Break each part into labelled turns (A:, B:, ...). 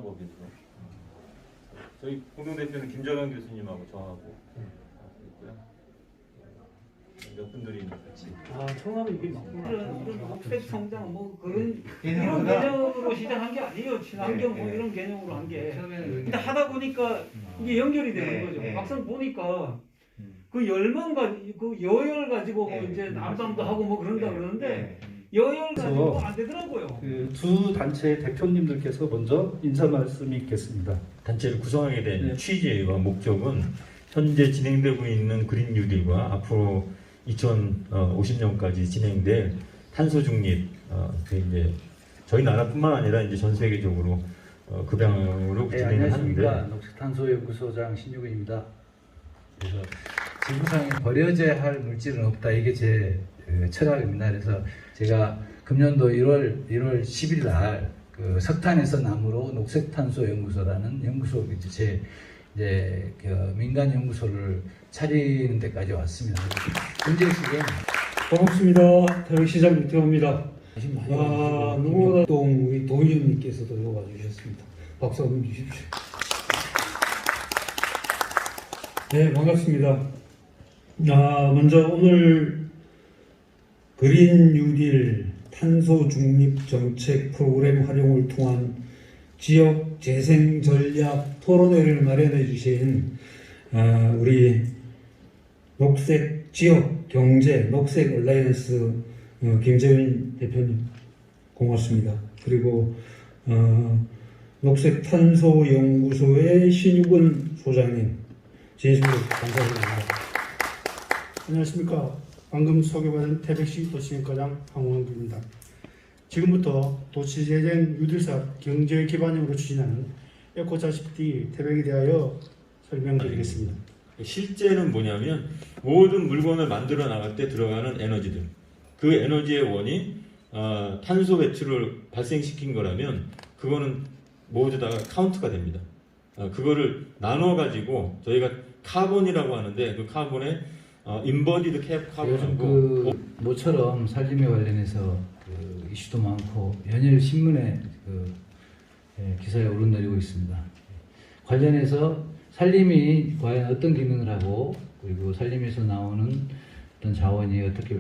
A: 사업에서 저희 공동대표는 김정현 교수님하고 저하고 있고요. 몇 분들이 같이.
B: 아, 청하면 이게 맞구나.
C: 이런 녹색 성장 뭐 그런 이런 개념으로 시작한 게 아니에요. 친환경 뭐 이런 개념으로 한 게. 근데 하다 보니까 이게 연결이 되는 거죠. 막상 보니까 그 열망 그 여열 가지고 뭐 이제 남담도 하고 뭐 그런다 그러는데 여열 가지고 안 되더라고요.
B: 그 두 단체 대표님들께서 먼저 인사 말씀이 있겠습니다.
A: 단체를 구성하게 된 취지와 목적은 현재 진행되고 있는 그린 뉴딜과 앞으로 2050년까지 진행될 탄소 중립, 이제 저희 나라뿐만 아니라 이제 전 세계적으로 그 방향으로 진행을 하는데.
D: 안녕하십니까. 녹색탄소연구소장 신유근입니다. 그래서 지구상에 버려져야 할 물질은 없다. 이게 제 철학입니다. 그래서 제가 금년도 1월 10일 날 그 석탄에서 나무로 녹색탄소연구소라는 연구소 이제 그 민간 연구소를 차리는 데까지 왔습니다. 현재 시기에
E: 반갑습니다. 태백시장 유태호입니다. 누구보다 우리 도의원님께서도 와주셨습니다. 박수 한번 주십시오. 네, 반갑습니다. 먼저 오늘 그린 뉴딜 탄소 중립 정책 프로그램 활용을 통한 지역 재생 전략 토론회를 마련해 주신 우리 녹색 지역 경제 녹색 얼라이언스 김재훈 대표님 고맙습니다. 그리고 녹색 탄소 연구소의 신유근 소장님 진심으로 감사드립니다. 안녕하십니까. 방금 소개받은 태백시 도시개발과장 황원규입니다. 지금부터 도시재생 뉴딜사업 경제 기반형으로 추진하는 에코자시티 태백에 대하여 설명드리겠습니다.
A: 실제는 뭐냐면 모든 물건을 만들어 나갈 때 들어가는 에너지들, 그 에너지의 원인 탄소 배출을 발생시킨 거라면 그거는 모두 다 카운트가 됩니다. 그거를 나눠 가지고 저희가 카본이라고 하는데 그 카본에 인버디드 카본하고
D: 그 모처럼 산림에 관련해서 그 이슈도 많고 연일 신문에 기사에 오르내리고 있습니다. 관련해서 산림이 과연 어떤 기능을 하고 그리고 산림에서 나오는 어떤 자원이 어떻게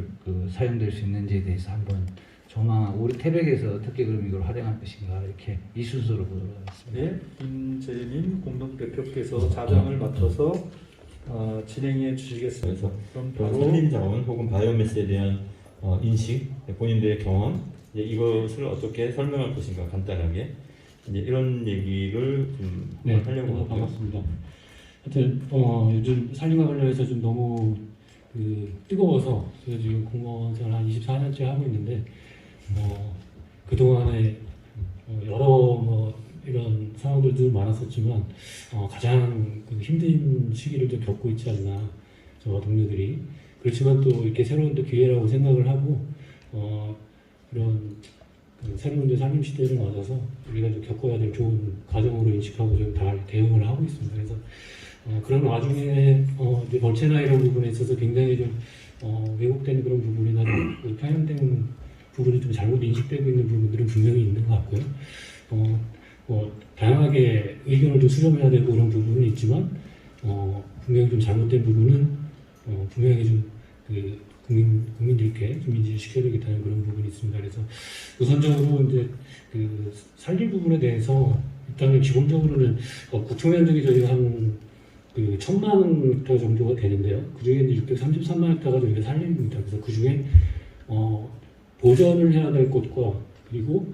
D: 사용될 수 있는지에 대해서 한번 조망 우리 태백에서 어떻게 그럼 이걸 활용할 것인가 이렇게 이 순서로 보도록 하겠습니다.
B: 네, 김재민 공동대표께서 자장을 맡아서 진행해 주시겠습니다. 그럼 바로
A: 산림자원 혹은 바이오매스에 대한 인식, 본인들의 경험, 이것을 어떻게 설명할 것인가 간단하게 이제 이런 얘기를 좀 하려고 하고요.
F: 반갑습니다. 하여튼 요즘 산림과 관련해서 좀 너무 뜨거워서 제가 지금 공무원 생활 한 24년째 하고 있는데 그동안에 여러 이런 상황들도 많았었지만 가장 힘든 시기를 좀 겪고 있지 않나 저와 동료들이. 그렇지만 또 이렇게 새로운 또 기회라고 생각을 하고 이런 새로운 산림 시대를 맞아서 우리가 좀 겪어야 될 좋은 과정으로 인식하고 좀 다 대응을 하고 있습니다. 그래서 그런 와중에 이제 벌채나 이런 부분에 있어서 굉장히 좀 왜곡된 그런 부분이나 좀 편향된 부분이 좀 잘못 인식되고 있는 부분들은 분명히 있는 것 같고요. 다양하게 의견을 좀 수렴해야 되고 그런 부분은 있지만 분명히 좀 잘못된 부분은 분명히 좀 국민들께 좀 인지시켜야 되겠다는 그런 부분이 있습니다. 그래서 우선적으로 이제 산림 부분에 대해서 일단은 기본적으로는 구청 면적이 저희가 한 1,000만 헥타 정도가 되는데요. 그 중에 633만 헥타가 저희가 산림입니다. 그래서 그 중에 보전을 해야 될 곳과 그리고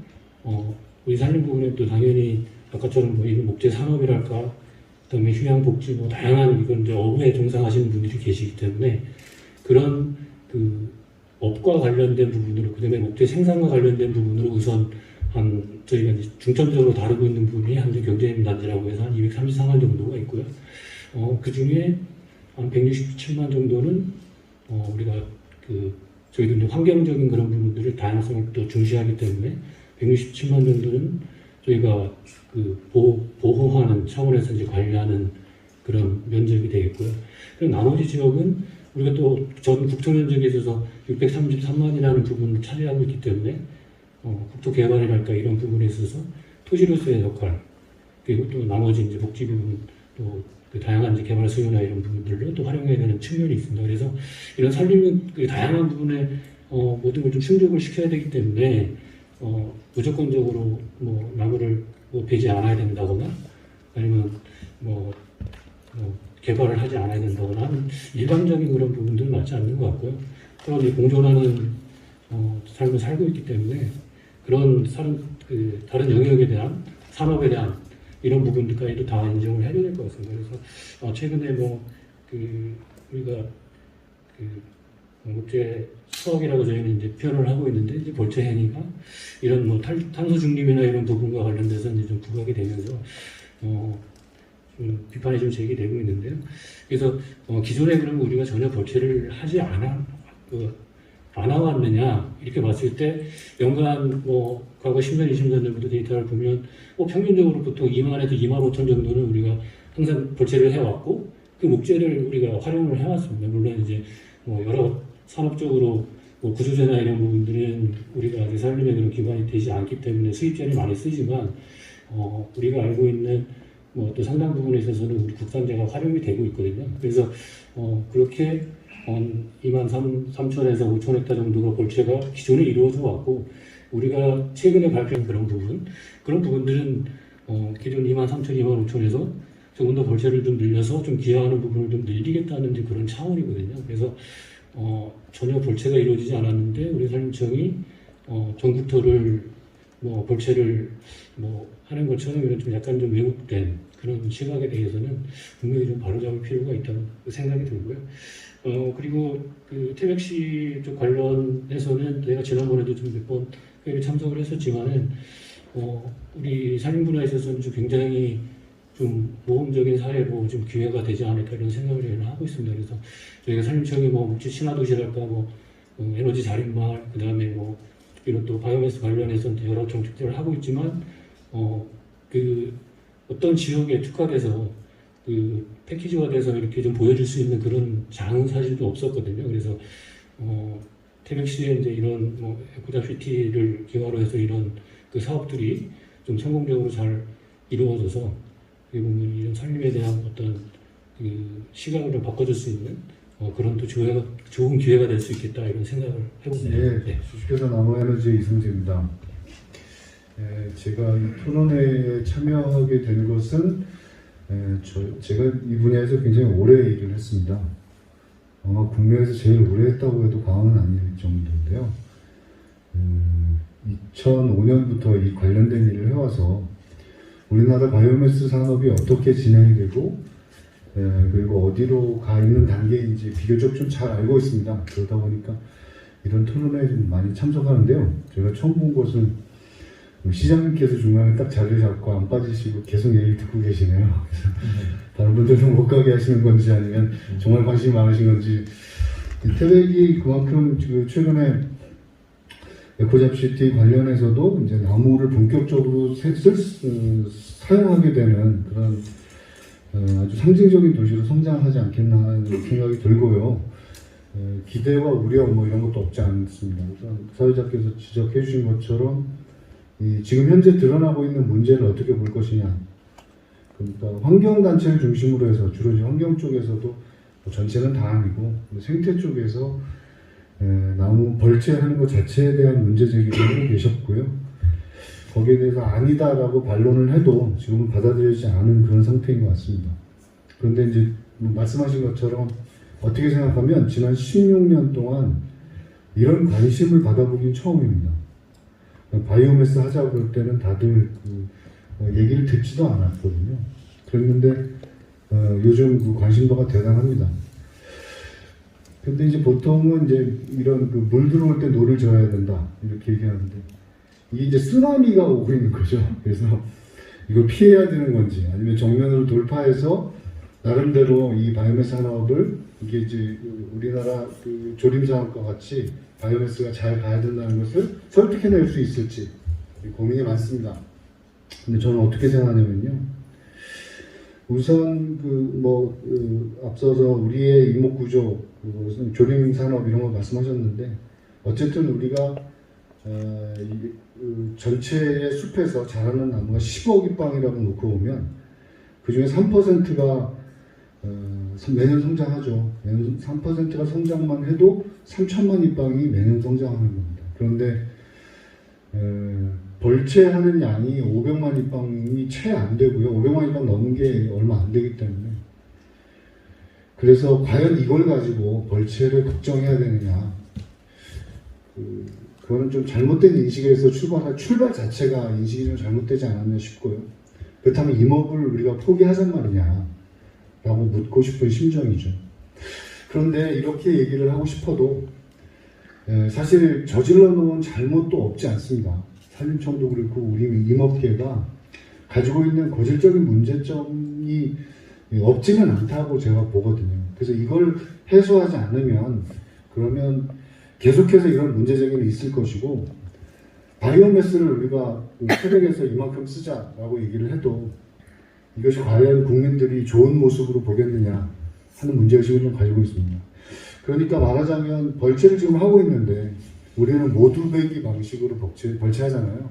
F: 우리 산림 부분에 또 당연히 아까처럼 이런 목재 산업이랄까, 그다음에 휴양 복지 다양한 이건 이제 업에 종사하시는 분들이 계시기 때문에 그런 업과 관련된 부분으로 그다음에 목재 생산과 관련된 부분으로 우선 저희가 이제 중점적으로 다루고 있는 부분이 한전 경제단지라고 해서 한 233만 정도가 있고요. 그 중에 한 167만 정도는 우리가 저희도 이제 환경적인 그런 부분들을 다양성을 또 중시하기 때문에 167만 정도는 저희가 보호하는 차원에서 이제 관리하는 그런 면적이 되겠고요. 그리고 나머지 지역은 우리가 또 전 국토 면적에 있어서 633만이라는 부분을 차지하고 있기 때문에 국토 개발이랄까 이런 부분에 있어서 토지로서의 역할, 그리고 또 나머지 이제 복지 부분 또 그 다양한 이제 개발 수요나 이런 부분들로 또 활용해야 되는 측면이 있습니다. 그래서 이런 살림 그 다양한 부분에 모든 걸 좀 충족을 시켜야 되기 때문에 무조건적으로 뭐 나무를 뭐 베지 않아야 된다거나 아니면 뭐 개발을 하지 않아야 된다거나 하는 일반적인 그런 부분들은 맞지 않는 것 같고요. 그런 공존하는 삶을 살고 있기 때문에 그런 다른 영역에 대한 산업에 대한 이런 부분들까지도 다 인정을 해줘야 될 것 같습니다. 그래서 최근에 우리가 목재 수학이라고 저희는 이제 표현을 하고 있는데 이제 벌채 행위가 이런 뭐 탄소 중립이나 이런 부분과 관련돼서 이제 좀 부각이 되면서 좀 비판이 좀 제기되고 있는데요. 그래서 기존에 그러면 우리가 전혀 벌채를 하지 않아왔느냐 이렇게 봤을 때 연간 과거 10년, 20년 전부터 데이터를 보면 평균적으로 보통 2만에서 2만 5천 정도는 우리가 항상 벌채를 해왔고 그 목재를 우리가 활용을 해왔습니다. 물론 이제 여러 산업적으로 구조재나 이런 부분들은 우리가 되살림에 그런 기반이 되지 않기 때문에 수입재를 많이 쓰지만 우리가 알고 있는 또 상당 부분에 있어서는 우리 국산재가 활용이 되고 있거든요. 그래서 그렇게 2만 3천에서 5천 헥타 정도가 벌채가 기존에 이루어져 왔고 우리가 최근에 발표한 그런 부분들은 기존 2만 3천, 2만 5천에서 조금 더 벌채를 좀 늘려서 좀 기여하는 부분을 좀 늘리겠다는 이제 그런 차원이거든요. 그래서 전혀 벌채가 이루어지지 않았는데 우리 산림청이 전국토를 벌채를 하는 것처럼 이런 좀 약간 좀 왜곡된 그런 시각에 대해서는 분명히 좀 바로잡을 필요가 있다고 생각이 들고요. 그리고 그 태백시 쪽 관련해서는 내가 지난번에도 좀 몇 번 회의에 참석을 했었지만은 우리 산림 분야에 있어서는 좀 굉장히 좀 모험적인 사회로 좀 기회가 되지 않을까 이런 생각을 저희는 하고 있습니다. 그래서 저희가 산림청이 목재 친화도시랄까 에너지 자립마을 그다음에 이런 또 바이오매스 관련해서 여러 정책들을 하고 있지만 어떤 지역에 특화돼서 패키지화 돼서 이렇게 좀 보여줄 수 있는 그런 장은 사실도 없었거든요. 그래서 태백시에 이제 이런 에코자시티를 기반으로 해서 이런 그 사업들이 좀 성공적으로 잘 이루어져서 보면 이런 산림에 대한 어떤 시각을 좀 바꿔줄 수 있는 그런 또 좋은 기회가 될 수 있겠다 이런 생각을 해봅니다.
G: 네, 주식회사 나노에너지의 이승재입니다. 제가 이 토론회에 참여하게 된 것은 제가 이 분야에서 굉장히 오래 일을 했습니다. 아마 국내에서 제일 오래 했다고 해도 과언은 아닐 정도인데요. 2005년부터 이 관련된 일을 해와서 우리나라 바이오매스 산업이 어떻게 진행이 되고 그리고 어디로 가 있는 단계인지 비교적 좀 잘 알고 있습니다. 그러다 보니까 이런 토론회에 좀 많이 참석하는데요. 제가 처음 본 것은 시장님께서 중간에 딱 자리를 잡고 안 빠지시고 계속 얘기 듣고 계시네요. 다른 분들은 못 가게 하시는 건지 아니면 정말 관심이 많으신 건지. 태백이 그만큼 최근에 에코잡시티 관련해서도 이제 나무를 본격적으로 사용하게 되는 그런 아주 상징적인 도시로 성장하지 않겠나 하는 생각이 들고요. 기대와 우려 이런 것도 없지 않습니다. 우선 사회자께서 지적해 주신 것처럼 지금 현재 드러나고 있는 문제를 어떻게 볼 것이냐. 그러니까 환경단체를 중심으로 해서 주로 이제 환경 쪽에서도 전체는 다 아니고 생태 쪽에서 나무 벌채하는 것 자체에 대한 문제 제기를 하고 계셨고요. 거기에 대해서 아니다라고 반론을 해도 지금은 받아들여지지 않은 그런 상태인 것 같습니다. 그런데 이제 말씀하신 것처럼 어떻게 생각하면 지난 16년 동안 이런 관심을 받아보긴 처음입니다. 바이오매스 하자고 그럴 때는 다들 얘기를 듣지도 않았거든요. 그랬는데 요즘 그 관심도가 대단합니다. 근데 이제 보통은 이제 이런 물 들어올 때 노를 져야 된다 이렇게 얘기하는데 이게 이제 쓰나미가 오고 있는 거죠. 그래서 이걸 피해야 되는 건지 아니면 정면으로 돌파해서 나름대로 이 바이오매스 산업을 이게 이제 우리나라 조림 사업과 같이 바이오매스가 잘 가야 된다는 것을 설득해낼 수 있을지 고민이 많습니다. 근데 저는 어떻게 생각하냐면요. 우선 앞서서 우리의 이목구조, 조림 산업 이런 거 말씀하셨는데 어쨌든 우리가 전체의 숲에서 자라는 나무가 10억 잎방이라고 놓고 보면 그 중에 3%가 매년 성장하죠. 매년 3%가 성장만 해도 3천만 잎방이 매년 성장하는 겁니다. 그런데 벌채하는 양이 500만 잎방이 채 안 되고요. 500만 잎방 넘은 게 얼마 안 되기 때문에 그래서 과연 이걸 가지고 벌채를 걱정해야 되느냐, 그거는 좀 잘못된 인식에서 출발 자체가 인식이 좀 잘못되지 않았나 싶고요. 그렇다면 임업을 우리가 포기하잔 말이냐 라고 묻고 싶은 심정이죠. 그런데 이렇게 얘기를 하고 싶어도 사실 저질러 놓은 잘못도 없지 않습니다. 산림청도 그렇고 우리 임업계가 가지고 있는 고질적인 문제점이 없지는 않다고 제가 보거든요. 그래서 이걸 해소하지 않으면 그러면 계속해서 이런 문제제기는 있을 것이고, 바이오매스를 우리가 태백에서 이만큼 쓰자라고 얘기를 해도 이것이 과연 국민들이 좋은 모습으로 보겠느냐 하는 문제의식을 좀 가지고 있습니다. 그러니까 말하자면 벌채를 지금 하고 있는데 우리는 모두배기 방식으로 벌채하잖아요.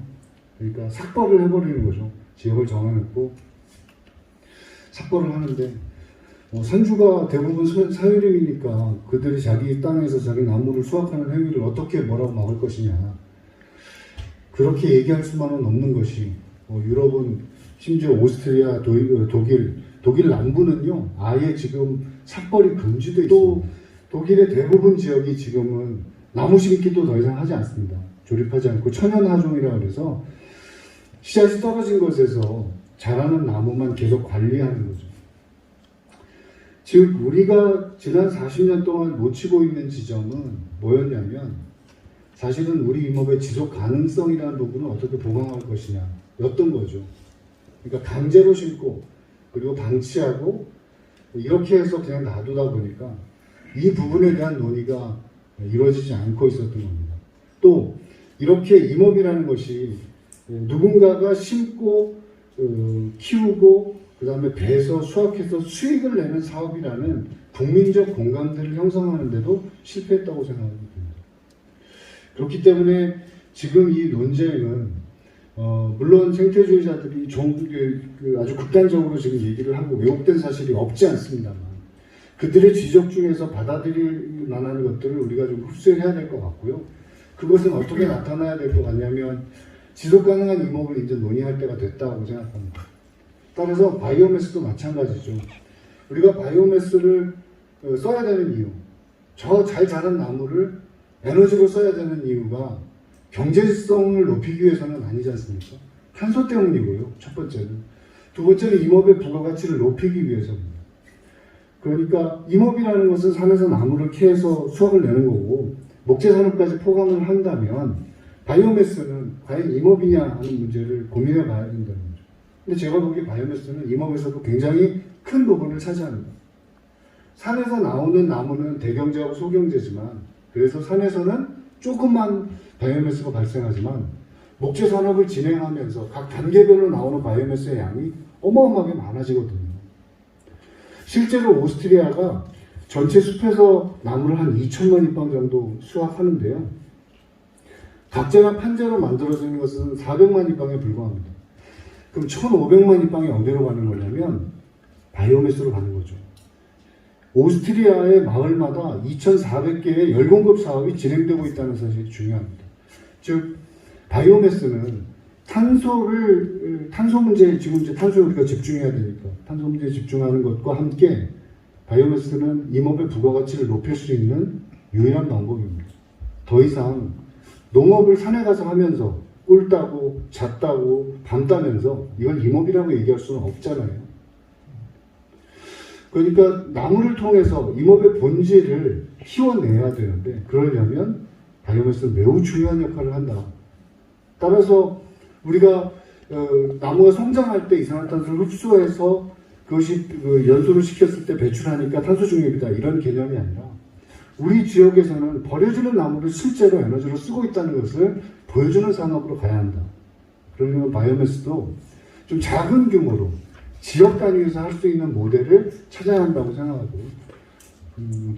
G: 그러니까 삭벌을 해버리는 거죠. 지역을 정해놓고 삭벌을 하는데 산주가 대부분 사유림이니까 그들이 자기 땅에서 자기 나무를 수확하는 행위를 어떻게 뭐라고 막을 것이냐, 그렇게 얘기할 수만은 없는 것이 유럽은 심지어 오스트리아, 독일 남부는요 아예 지금 삭벌이 금지돼 있습니다. 또 독일의 대부분 지역이 지금은 나무 심기도 더 이상 하지 않습니다. 조립하지 않고 천연하종이라 그래서 씨앗이 떨어진 것에서 자라는 나무만 계속 관리하는 거죠. 즉 우리가 지난 40년 동안 놓치고 있는 지점은 뭐였냐면 사실은 우리 임업의 지속 가능성이라는 부분을 어떻게 보강할 것이냐 였던 거죠. 그러니까 강제로 심고 그리고 방치하고 이렇게 해서 그냥 놔두다 보니까 이 부분에 대한 논의가 이루어지지 않고 있었던 겁니다. 또 이렇게 임업이라는 것이 누군가가 심고 키우고 그 다음에 배에서 수확해서 수익을 내는 사업이라는 국민적 공감대를 형성하는데도 실패했다고 생각합니다. 그렇기 때문에 지금 이 논쟁은 물론 생태주의자들이 아주 극단적으로 지금 얘기를 하고 왜곡된 사실이 없지 않습니다만 그들의 지적 중에서 받아들일 만한 것들을 우리가 좀 흡수해야 될 것 같고요. 그것은 어떻게 나타나야 될 것 같냐면 지속가능한 임업을 이제 논의할 때가 됐다고 생각합니다. 따라서 바이오매스도 마찬가지죠. 우리가 바이오매스를 써야 되는 이유, 저 잘 자란 나무를 에너지로 써야 되는 이유가 경제성을 높이기 위해서는 아니지 않습니까? 탄소 때문이고요, 첫 번째는. 두 번째는 임업의 부가가치를 높이기 위해서입니다. 그러니까 임업이라는 것은 산에서 나무를 캐서 수확을 내는 거고 목재산업까지 포함을 한다면 바이오매스는 과연 임업이냐 하는 문제를 고민해 봐야 된다는 거죠. 근데 제가 보기에 바이오매스는 임업에서도 굉장히 큰 부분을 차지합니다. 산에서 나오는 나무는 대경제하고 소경제지만 그래서 산에서는 조금만 바이오매스가 발생하지만 목재 산업을 진행하면서 각 단계별로 나오는 바이오매스의 양이 어마어마하게 많아지거든요. 실제로 오스트리아가 전체 숲에서 나무를 한 2천만 잎방 정도 수확하는데요. 각재나 판재로 만들어지는 것은 400만 잎방에 불과합니다. 그럼 1,500만 잎방이 어디로 가는 거냐면 바이오매스로 가는 거죠. 오스트리아의 마을마다 2,400개의 열공급 사업이 진행되고 있다는 사실이 중요합니다. 즉 바이오매스는 탄소 문제에 지금 이제 탄소에 우리가 집중해야 되니까 탄소 문제에 집중하는 것과 함께 바이오매스는 임업의 부가가치를 높일 수 있는 유일한 방법입니다. 더 이상 농업을 산에 가서 하면서 꿀 따고 잣 따고 밤 따면서 이걸 임업이라고 얘기할 수는 없잖아요. 그러니까 나무를 통해서 임업의 본질을 키워내야 되는데 그러려면 바이오매스는 매우 중요한 역할을 한다. 따라서 우리가 나무가 성장할 때 이산화탄소를 흡수해서 그것이 연소를 시켰을 때 배출하니까 탄소 중립이다 이런 개념이 아니라 우리 지역에서는 버려지는 나무를 실제로 에너지로 쓰고 있다는 것을 보여주는 산업으로 가야 한다. 그러려면 바이오매스도 좀 작은 규모로 지역 단위에서 할 수 있는 모델을 찾아야 한다고 생각하고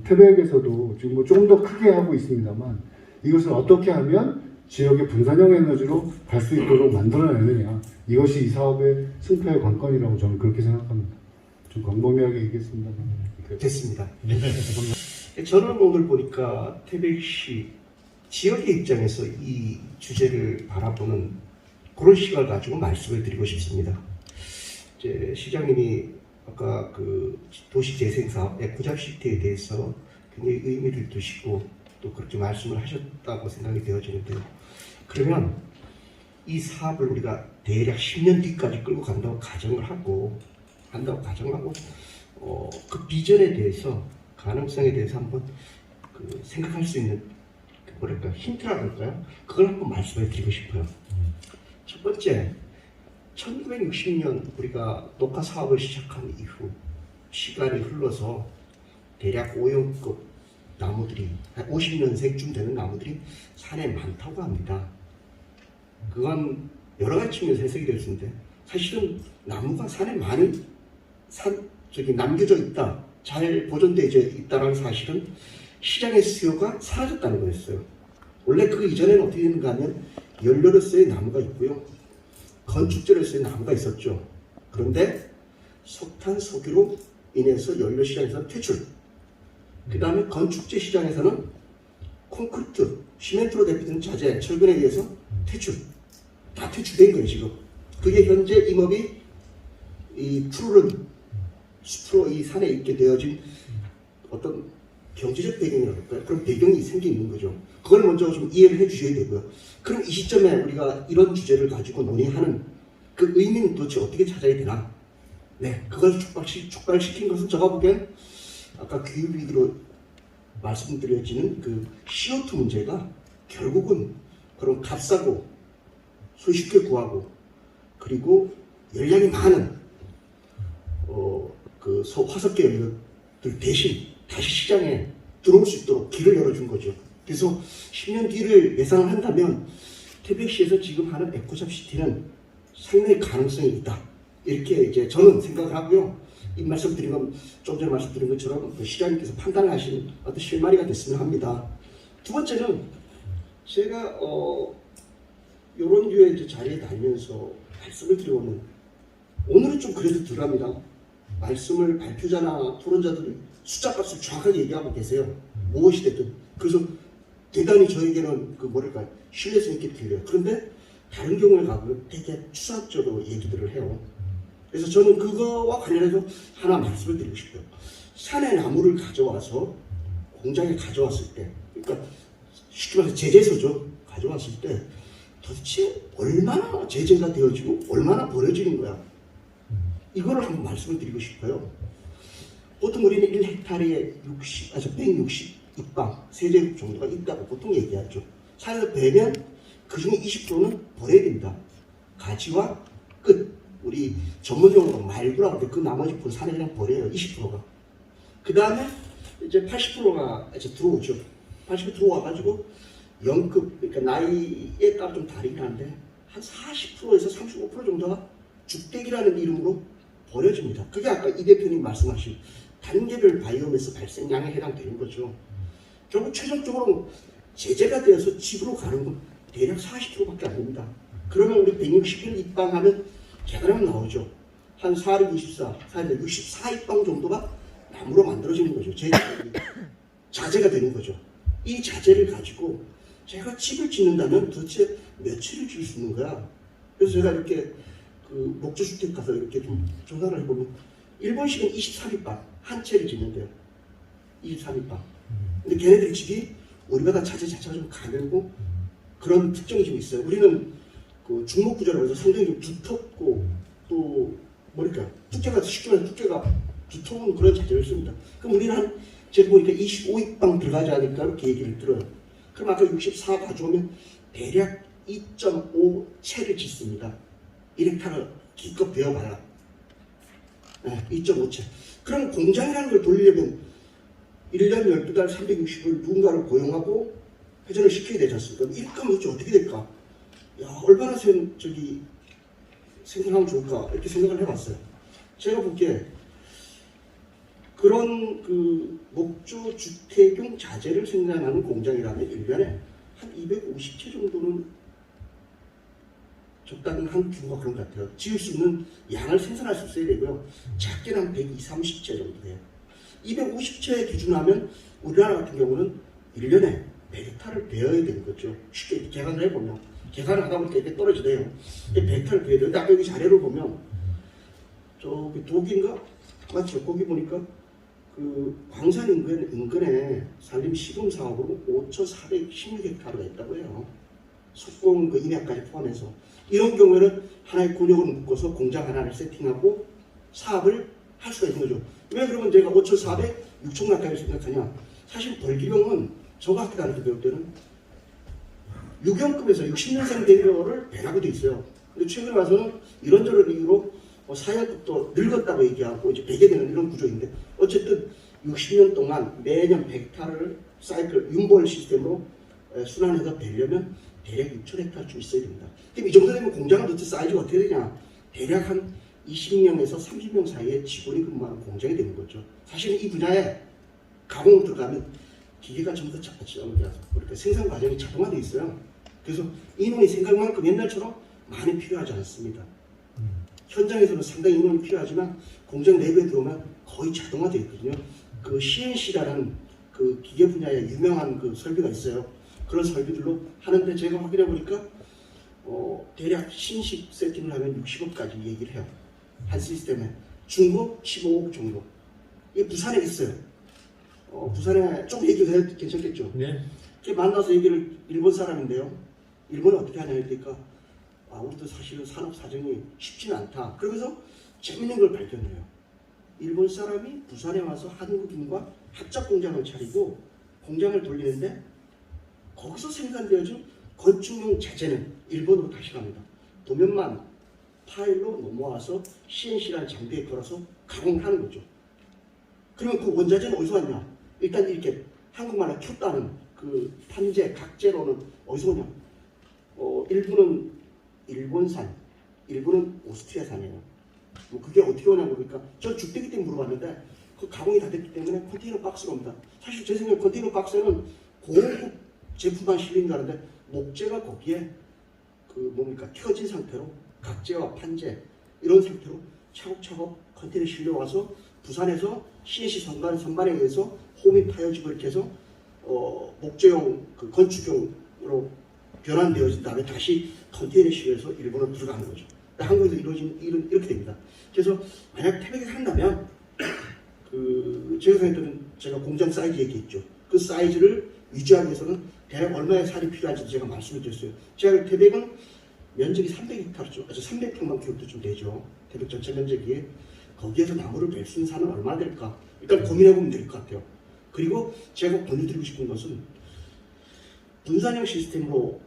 G: 태백에서도 지금 조금 더 크게 하고 있습니다만 이것을 어떻게 하면 지역의 분산형 에너지로 갈 수 있도록 만들어내느냐, 이것이 이 사업의 승패의 관건이라고 저는 그렇게 생각합니다. 좀 광범위하게 얘기했습니다.
H: 됐습니다. 저는 오늘 보니까 태백시 지역의 입장에서 이 주제를 바라보는 그런 시각을 가지고 말씀을 드리고 싶습니다. 이제 시장님이 아까 그 도시재생사업 에코잡시티에 대해서 굉장히 의미를 두시고 또 그렇게 말씀을 하셨다고 생각이 되어지는데요. 그러면 이 사업을 우리가 대략 10년 뒤까지 끌고 간다고 가정을 하고 그 비전에 대해서, 가능성에 대해서 한번 그 생각할 수 있는 그 뭐랄까 힌트라 그럴까요? 그걸 한번 말씀해 드리고 싶어요. 첫 번째, 1960년 우리가 녹화 사업을 시작한 이후 시간이 흘러서 대략 5형급 나무들이, 한 50년생쯤 되는 나무들이 산에 많다고 합니다. 그건 여러 가지 측면에서 해석이 될 수 있는데, 사실은 나무가 산에 많이 남겨져 있다, 잘 보존되어 있다는 사실은 시장의 수요가 사라졌다는 거였어요. 원래 그 이전에는 어떻게 되는가 하면 연료로서의 나무가 있고요, 건축재로서의 나무가 있었죠. 그런데 석탄, 석유로 인해서 연료 시장에서 퇴출, 그 다음에 건축재 시장에서는 콘크리트, 시멘트로 대표되는 자재, 철근에 의해서 퇴출, 다 퇴출된 거예요 지금. 그게 현재 임업이 이 푸르른 숲으로 이 산에 있게 되어진 어떤 경제적 배경이라고 할까요? 그런 배경이 생겨 있는 거죠. 그걸 먼저 좀 이해를 해 주셔야 되고요. 그럼 이 시점에 우리가 이런 주제를 가지고 논의하는 그 의미는 도대체 어떻게 찾아야 되나? 네, 그걸 촉발시킨 것은 제가 보기엔 아까 기후위기로 말씀드려지는 그 CO2 문제가 결국은 그런 값싸고 손쉽게 구하고 그리고 열량이 많은 그 화석계 연료들 대신 다시 시장에 들어올 수 있도록 길을 열어준 거죠. 그래서 10년 뒤를 예상을 한다면 태백시에서 지금 하는 에코잡시티는 상당히 가능성이 있다, 이렇게 이제 저는 생각을 하고요. 이 말씀드린 건 좀 전에 말씀드린 것처럼 시장님께서 판단을 하시는 어떤 실마리가 됐으면 합니다. 두 번째는 제가 이런 류의 이제 자리에 다니면서 말씀을 드려오면 오늘은 좀 그래도 덜합니다. 말씀을 발표자나 토론자들이 숫자값을 정확하게 얘기하고 계세요. 무엇이 됐든. 그래서 대단히 저에게는 그 뭐랄까 신뢰성 있게 들려요. 그런데 다른 경우에 가면 되게 추상적으로 얘기들을 해요. 그래서 저는 그거와 관련해서 하나 말씀을 드리고 싶어요. 산에 나무를 가져와서 공장에 가져왔을 때, 그러니까 쉽게 말해서 제재소죠. 가져왔을 때 도대체 얼마나 제재가 되어지고 얼마나 버려지는 거야. 이거를 한번 말씀을 드리고 싶어요. 보통 우리는 1헥타르에 160입방, 세제곱 정도가 있다고 보통 얘기하죠. 산에서 베면 그 중에 20%는 버려야 됩니다. 가지와 끝. 우리 전문용어로 말구라고 하는데 그 나머지 부분 산에 그냥 버려요. 20%가. 그 다음에 이제 80%가 이제 들어오죠. 80% 들어와가지고 연급, 그러니까 나이에 따라 좀 다르긴 한데 한 40%에서 35% 정도가 죽대기라는 이름으로 버려집니다. 그게 아까 이 대표님 말씀하신 단계별 바이오매스 발생량에 해당되는 거죠. 결국 최종적으로 제재가 되어서 집으로 가는 건 대략 40%밖에 안 됩니다. 그러면 우리 160일 입방하면 계산하면 나오죠. 한 464, 64입방 정도가 나무로 만들어지는 거죠. 자재가 되는 거죠. 이 자재를 가지고 제가 집을 짓는다면 도대체 며칠을 지을 수 있는 거야. 그래서 제가 이렇게 그 목조주택 가서 이렇게 좀 조사를 해보면 일본식은 23입방 한 채를 짓는데요. 23입방. 근데 걔네들 집이 우리보다 자재 자체가 좀 가늘고 그런 특징이 좀 있어요. 우리는 그 중목구조라고 해서 상당히 좀 두텁고 또 뭐랄까 두께가 쉽게 말해서 두께가 두터운 그런 자재를 씁니다. 그럼 우리는 한 제가 보니까 25입방 들어가지 않을까 이렇게 얘기를 들어요. 그럼 아까 64 가져오면 대략 2.5채를 짓습니다. 1헥타르 기껏 배워봐야. 네, 2.5채. 그럼 공장이라는 걸 돌리려면 1년 12달 360일 누군가를 고용하고 회전을 시켜야 되지 않습니까? 일감 없이 어떻게 될까? 야, 얼마나 생산하면 좋을까? 이렇게 생각을 해봤어요. 제가 보기에 그런 그 목조 주택용 자재를 생산하는 공장이라면 1년에 한 250채 정도는 적당한 규모가 그런 것 같아요. 지을 수 있는 양을 생산할 수 있어야 되고요. 작게는 한 120, 30채 정도 돼요. 250채 기준하면 우리나라 같은 경우는 1년에 100헥타를 베어야 되는 거죠. 쉽게 계산을 해보면. 계산을 하다 보니까 이렇게 떨어지네요. 100헥타를 베어야 되는데 아까 여기 자료를 보면 저기 독인가? 맞죠? 거기 보니까 그 광산 인근에 산림 시공 사업으로 5,416헥타르가 있다고 해요. 석공 그 인해까지 포함해서. 이런 경우에는 하나의 군역을 묶어서 공장 하나를 세팅하고 사업을 할 수가 있는 거죠. 왜 그러면 제가 5,400, 6천 가까이를 생각하냐? 사실 벌기병은 저가 학교 다닐 때 배울 때는 유경급에서 60년생 대표를 배라고 돼 있어요. 근데 최근에 와서는 이런저런 이유로 사형급도 늙었다고 얘기하고 이제 배게 되는 이런 구조인데 어쨌든 60년 동안 매년 100헥타를 사이클 윤벌 시스템으로 순환해서 되려면 대략 6,000헥타쯤 있어야 됩니다. 그럼 이 정도 되면 공장은 도대체 사이즈가 어떻게 되냐? 대략 한 20명에서 30명 사이에 직원이 근무하는 공장이 되는 거죠. 사실 이 분야에 가공 들어가면 기계가 전부 다 그러니까 생산 과정이 자동화되어 있어요. 그래서 인원이 생각만큼 옛날처럼 많이 필요하지 않습니다. 현장에서는 상당히 인원이 필요하지만 공장 내부에 들어오면 거의 자동화되어 있거든요. 그 CNC라는 그 기계 분야에 유명한 그 설비가 있어요. 그런 설비들로 하는데 제가 확인해 보니까 대략 신식 세팅을 하면 60억까지 얘기를 해요. 한 시스템에 중고 15억 정도. 이게 부산에 있어요. 부산에 좀 얘기를 해도 괜찮겠죠?
A: 네.
H: 만나서 얘기를 일본 사람인데요. 일본은 어떻게 하냐 했으니까 우리도 사실은 산업 사정이 쉽지는 않다. 그러면서 재밌는 걸 발견해요. 일본 사람이 부산에 와서 한국인과 합작 공장을 차리고 공장을 돌리는데 거기서 생산되어진 건축용 자재는 일본으로 다시 갑니다. 도면만 파일로 넘어와서 CNC라는 장비에 걸어서 가공을 하는 거죠. 그러면 그 원자재는 어디서 왔냐? 일단 이렇게 한국말로 켰다는 그 판재, 각재로는 어디서 오냐? 일부는 일본산, 일부는 오스트리아산이에요. 뭐 그게 어떻게 오냐고 그러니까 저 주택기 때문에 물어봤는데 그 가공이 다 됐기 때문에 컨테이너 박스로 옵니다. 사실 제 생각에 컨테이너 박스는 고급 제품만 실린 줄 알았는데 목재가 거기에 그 뭡니까 켜진 상태로 각재와 판재 이런 상태로 차곡차곡 컨테이너 실려와서 부산에서 CNC 선반에 의해서 홈이 파여지고 이렇게 해서 목재용 그 건축용으로 변환되어진 다음에 다시 컨테이너에 실려서 일본으로 들어가는 거죠. 한국에서 이루어진 일은 이렇게 됩니다. 그래서 만약 태백에서 한다면 그 제가 생각했던 제가 공장 사이즈 얘기했죠. 그 사이즈를 유지하기 위해서는 대략 얼마의 산이 필요한지 제가 말씀을 드렸어요. 제가 태백은 면적이 300헥타르죠. 300평방 킬로미터 좀 되죠. 태백 전체 면적이. 거기에서 나무를 뺄 수 있는 산은 얼마나 될까? 일단 고민해보면 될 것 같아요. 그리고 제가 권유드리고 싶은 것은 분산형 시스템으로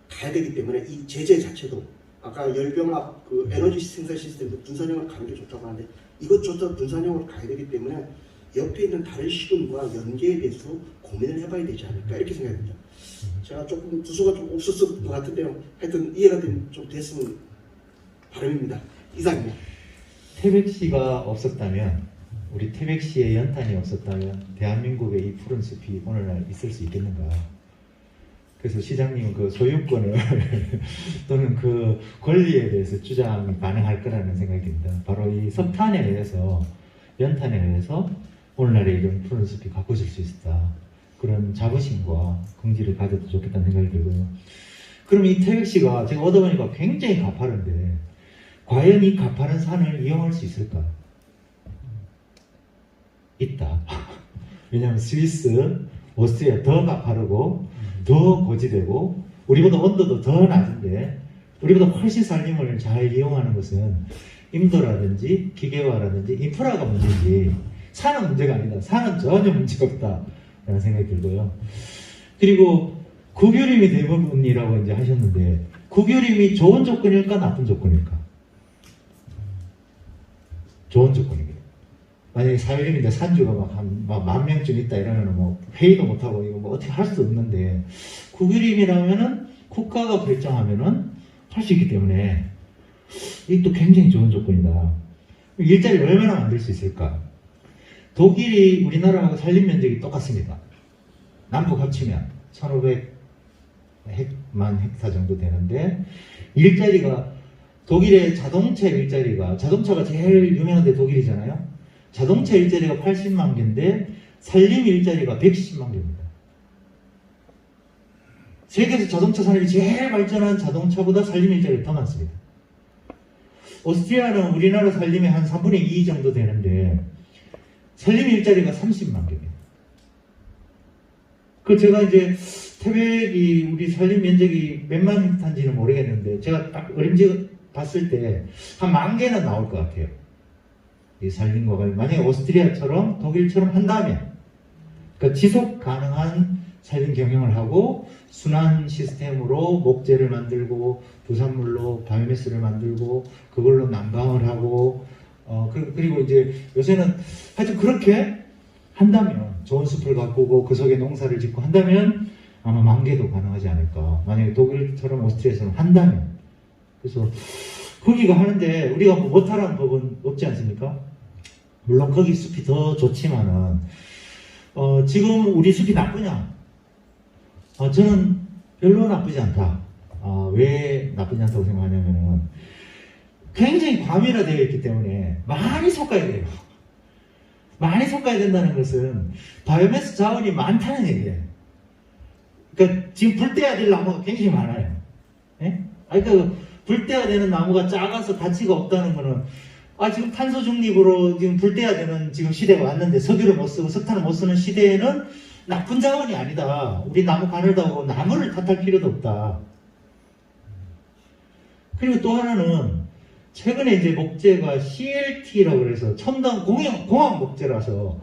H: 가야 되기 때문에 이 제재 자체도 아까 열병합 그 에너지 생산 시스템도 분산형을 가는 게 좋다고 하는데 이것조차 분산형으로 가야 되기 때문에 옆에 있는 다른 시군과 연계에 대해서 고민을 해봐야 되지 않을까 이렇게 생각합니다. 제가 조금 두서가 좀 없었을 것 같은데요. 하여튼 이해가 좀 됐으면 바람입니다. 이상입니다.
I: 태백시가 없었다면 우리 태백시의 연탄이 없었다면 대한민국의 이 푸른 숲이 오늘날 있을 수 있겠는가. 그래서 시장님은 그 소유권을 또는 그 권리에 대해서 주장이 가능할 거라는 생각이 듭니다. 바로 이 석탄에 의해서 연탄에 의해서 오늘날의 이런 푸른 숲이 가꾸어질 수 있다. 그런 자부심과 긍지를 가져도 좋겠다는 생각이 들고요. 그럼 이 태백시가 제가 얻어보니까 굉장히 가파른데 과연 이 가파른 산을 이용할 수 있을까? 있다. 왜냐하면 스위스, 오스트리아 더 가파르고 더 고지되고 우리보다 온도도 더 낮은데 우리보다 훨씬 산림을 잘 이용하는 것은 인도라든지 기계화라든지 인프라가 문제지 산은 문제가 아니다. 산은 전혀 문제가 없다라는 생각이 들고요. 그리고 국유림이 대부분이라고 이제 하셨는데 국유림이 좋은 조건일까 나쁜 조건일까? 좋은 조건이에요. 만약에 사유림인데 산주가 막 한 10,000명쯤 있다 이러면 뭐 회의도 못하고 이거 뭐 어떻게 할 수 없는데 국유림이라면은 국가가 결정하면은 할 수 있기 때문에 이게 또 굉장히 좋은 조건이다. 일자리를 얼마나 만들 수 있을까? 독일이 우리나라하고 산림 면적이 똑같습니다. 남북 합치면 만 헥타 정도 되는데 일자리가 독일의 자동차 일자리가 자동차가 제일 유명한 데 독일이잖아요. 자동차 일자리가 80만 개인데 산림 일자리가 110만 개입니다. 세계에서 자동차 산업이 제일 발전한 자동차보다 산림 일자리가 더 많습니다. 오스트리아는 우리나라 산림의 한 3분의 2 정도 되는데 산림 일자리가 30만 개입니다. 그 제가 이제 태백이 우리 산림 면적이 몇만 헥타인지는 모르겠는데 제가 딱 어림짐 봤을 때 한 10,000개는 나올 것 같아요. 이 산림과가 만약에 오스트리아처럼 독일처럼 한다면 그러니까 지속 가능한 산림 경영을 하고 순환 시스템으로 목재를 만들고 부산물로 바이오매스를 만들고 그걸로 난방을 하고 그리고 이제 요새는 하여튼 그렇게 한다면 좋은 숲을 가꾸고 그 속에 농사를 짓고 한다면 아마 10,000개도 가능하지 않을까. 만약에 독일처럼 오스트리아처럼 한다면. 그래서 거기가 하는데 우리가 뭐 못하라는 법은 없지 않습니까? 물론 거기 숲이 더 좋지만은 지금 우리 숲이 나쁘냐? 저는 별로 나쁘지 않다. 왜 나쁘지 않다고 생각하냐면은 굉장히 과밀화되어 있기 때문에 많이 섞어야 돼요. 많이 섞어야 된다는 것은 바이오매스 자원이 많다는 얘기예요. 그러니까 지금 불 떼야 될 나무가 굉장히 많아요. 예? 그러니까 불 떼야 되는 나무가 작아서 가치가 없다는 거는 지금 탄소 중립으로 지금 불 떼야 되는 지금 시대가 왔는데 석유를 못 쓰고 석탄을 못 쓰는 시대에는 나쁜 자원이 아니다. 우리 나무 가늘다고 나무를 탓할 필요도 없다. 그리고 또 하나는 최근에 이제 목재가 CLT라고 해서 첨단 공학 목재라서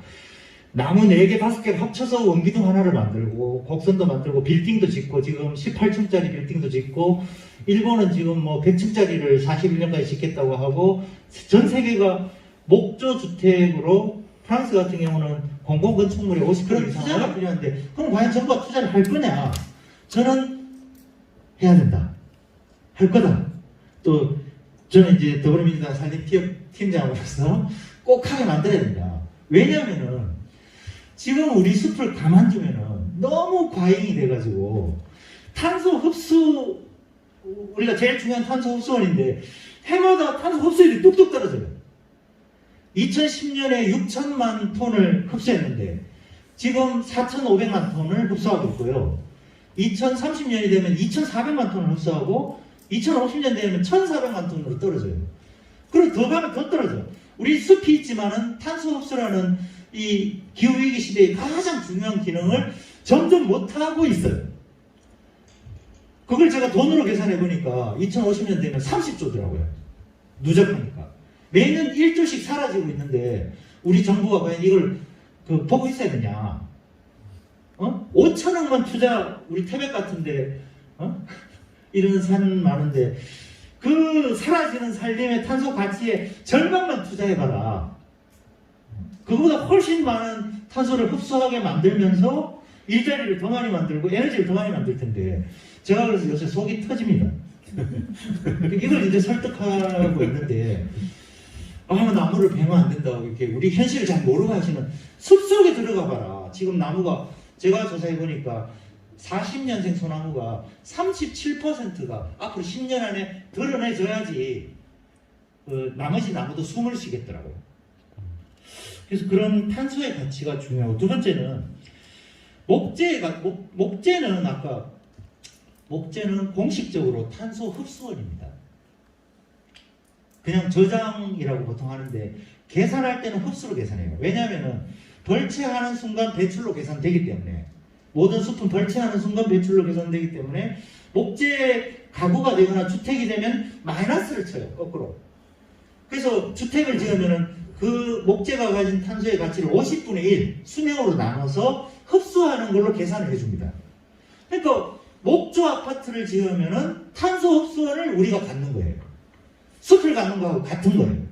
I: 나무 4개, 5개 합쳐서 원기둥 하나를 만들고 곡선도 만들고 빌딩도 짓고 지금 18층짜리 빌딩도 짓고 일본은 지금 뭐 100층짜리를 41년까지 짓겠다고 하고 전 세계가 목조 주택으로 프랑스 같은 경우는 공공건축물에 50% 투자가 필요한데 그럼 과연 정부가 투자를 할 거냐? 저는 해야 된다. 할 거다. 또 저는 이제 더불어민주당 산림팀장으로서 꼭 하게 만들어야 된다. 왜냐하면은 지금 우리 숲을 가만두면은 너무 과잉이 돼가지고 탄소 흡수 우리가 제일 중요한 탄소 흡수원인데 해마다 탄소 흡수율이 뚝뚝 떨어져요. 2010년에 6천만 톤을 흡수했는데 지금 4,500만 톤을 흡수하고 있고요. 2030년이 되면 2,400만 톤을 흡수하고 2050년 되면 1,400만 톤으로 떨어져요. 그리고 더 가면 더 떨어져. 우리 숲이 있지만은 탄소 흡수라는 이 기후위기 시대의 가장 중요한 기능을 점점 못하고 있어요. 그걸 제가 돈으로 계산해 보니까 2050년 되면 30조더라고요. 누적하니까. 매년 1조씩 사라지고 있는데 우리 정부가 과연 이걸 보고 있어야 되냐. 5천억만 투자 우리 태백 같은데 이런 산 많은데 그 사라지는 산림의 탄소 가치의 절반만 투자해봐라. 그거보다 훨씬 많은 탄소를 흡수하게 만들면서 일자리를 더 많이 만들고 에너지를 더 많이 만들 텐데 제가 그래서 요새 속이 터집니다. 이걸 이제 설득하고 있는데 나무를 베면 안 된다고 이렇게 우리 현실을 잘 모르고 하시는 숲속에 들어가 봐라. 지금 나무가 제가 조사해 보니까 40년생 소나무가 37%가 앞으로 10년 안에 드러내줘야지 나머지 나무도 숨을 쉬겠더라고요. 그래서 그런 탄소의 가치가 중요하고 두 번째는 목재는 공식적으로 탄소 흡수원입니다. 그냥 저장이라고 보통 하는데 계산할 때는 흡수로 계산해요. 왜냐하면 벌채하는 순간 배출로 계산되기 때문에 모든 숲은 벌채하는 순간 배출로 계산되기 때문에 목재 가구가 되거나 주택이 되면 마이너스를 쳐요. 거꾸로. 그래서 주택을 지으면은 그 목재가 가진 탄소의 가치를 50분의 1 수명으로 나눠서 흡수하는 걸로 계산을 해줍니다. 그러니까 목조 아파트를 지으면은 탄소 흡수원을 우리가 갖는 거예요. 숲을 갖는 거하고 같은 거예요.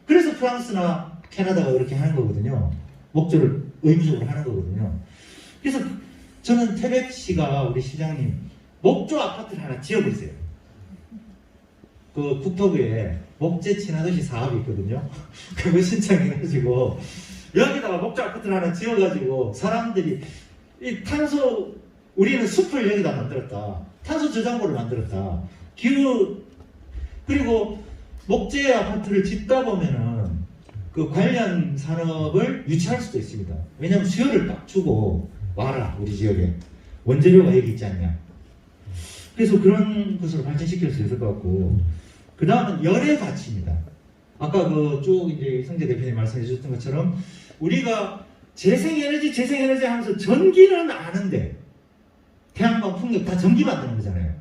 I: 그래서 프랑스나 캐나다가 그렇게 하는 거거든요. 목조를 의무적으로 하는 거거든요. 그래서 저는 태백시가 우리 시장님 목조 아파트를 하나 지어보세요. 그 국토부에 목재 친화도시 사업이 있거든요. 그거 신청해가지고 여기다가 목조 아파트를 하나 지어가지고 사람들이 이 탄소 우리는 숲을 여기다 만들었다. 탄소 저장고를 만들었다. 기후 그리고 목재 아파트를 짓다 보면은 그 관련 산업을 유치할 수도 있습니다. 왜냐하면 수요를 딱 주고 와라 우리 지역에 원재료가 여기 있지 않냐. 그래서 그런 것으로 발전시킬 수 있을 것 같고 그 다음은 열의 가치입니다. 아까 그 쭉 이제 성재 대표님 말씀해 주셨던 것처럼 우리가 재생에너지 하면서 전기는 아는데 태양광, 풍력 다 전기 만드는 거잖아요.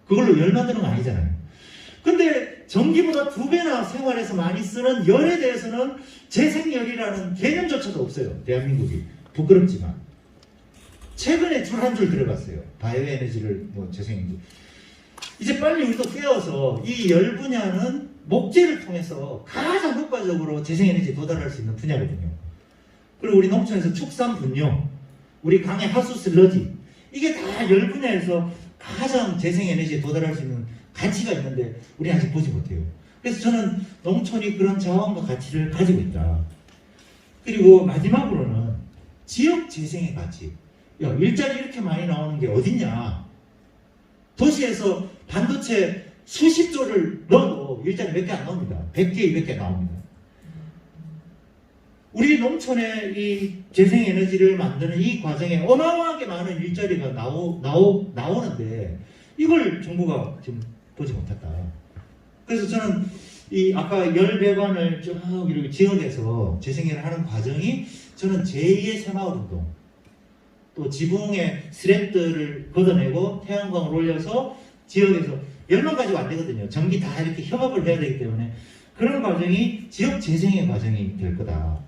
I: 그걸로 열 만드는 거 아니잖아요. 근데 전기보다 2배나 생활에서 많이 쓰는 열에 대해서는 재생열이라는 개념조차도 없어요. 대한민국이. 부끄럽지만. 최근에 줄 한 줄 들어갔어요. 바이오 에너지를 뭐 재생에너지. 이제 빨리 우리도 깨워서 이 열 분야는 목재를 통해서 가장 효과적으로 재생에너지에 도달할 수 있는 분야거든요. 그리고 우리 농촌에서 축산 분뇨, 우리 강의 하수 슬러지, 이게 다 열 분야에서 가장 재생에너지에 도달할 수 있는 가치가 있는데 우리 아직 보지 못해요. 그래서 저는 농촌이 그런 자원과 가치를 가지고 있다. 그리고 마지막으로는 지역 재생의 가치. 야, 일자리 이렇게 많이 나오는 게 어딨냐. 도시에서 반도체 수십 조를 넣어도 일자리 몇 개 안 나옵니다. 100개, 200개 나옵니다. 우리 농촌의 이 재생에너지를 만드는 이 과정에 어마어마하게 많은 일자리가 나오는데 이걸 정부가 지금 보지 못했다. 그래서 저는 이 아까 열 배관을 쭉 이렇게 지역에서 재생을 하는 과정이 저는 제2의 새마을운동, 또 지붕에 스랩들을 걷어내고 태양광을 올려서 지역에서 열만 가지고 안 되거든요. 전기 다 이렇게 협업을 해야 되기 때문에 그런 과정이 지역 재생의 과정이 될 거다.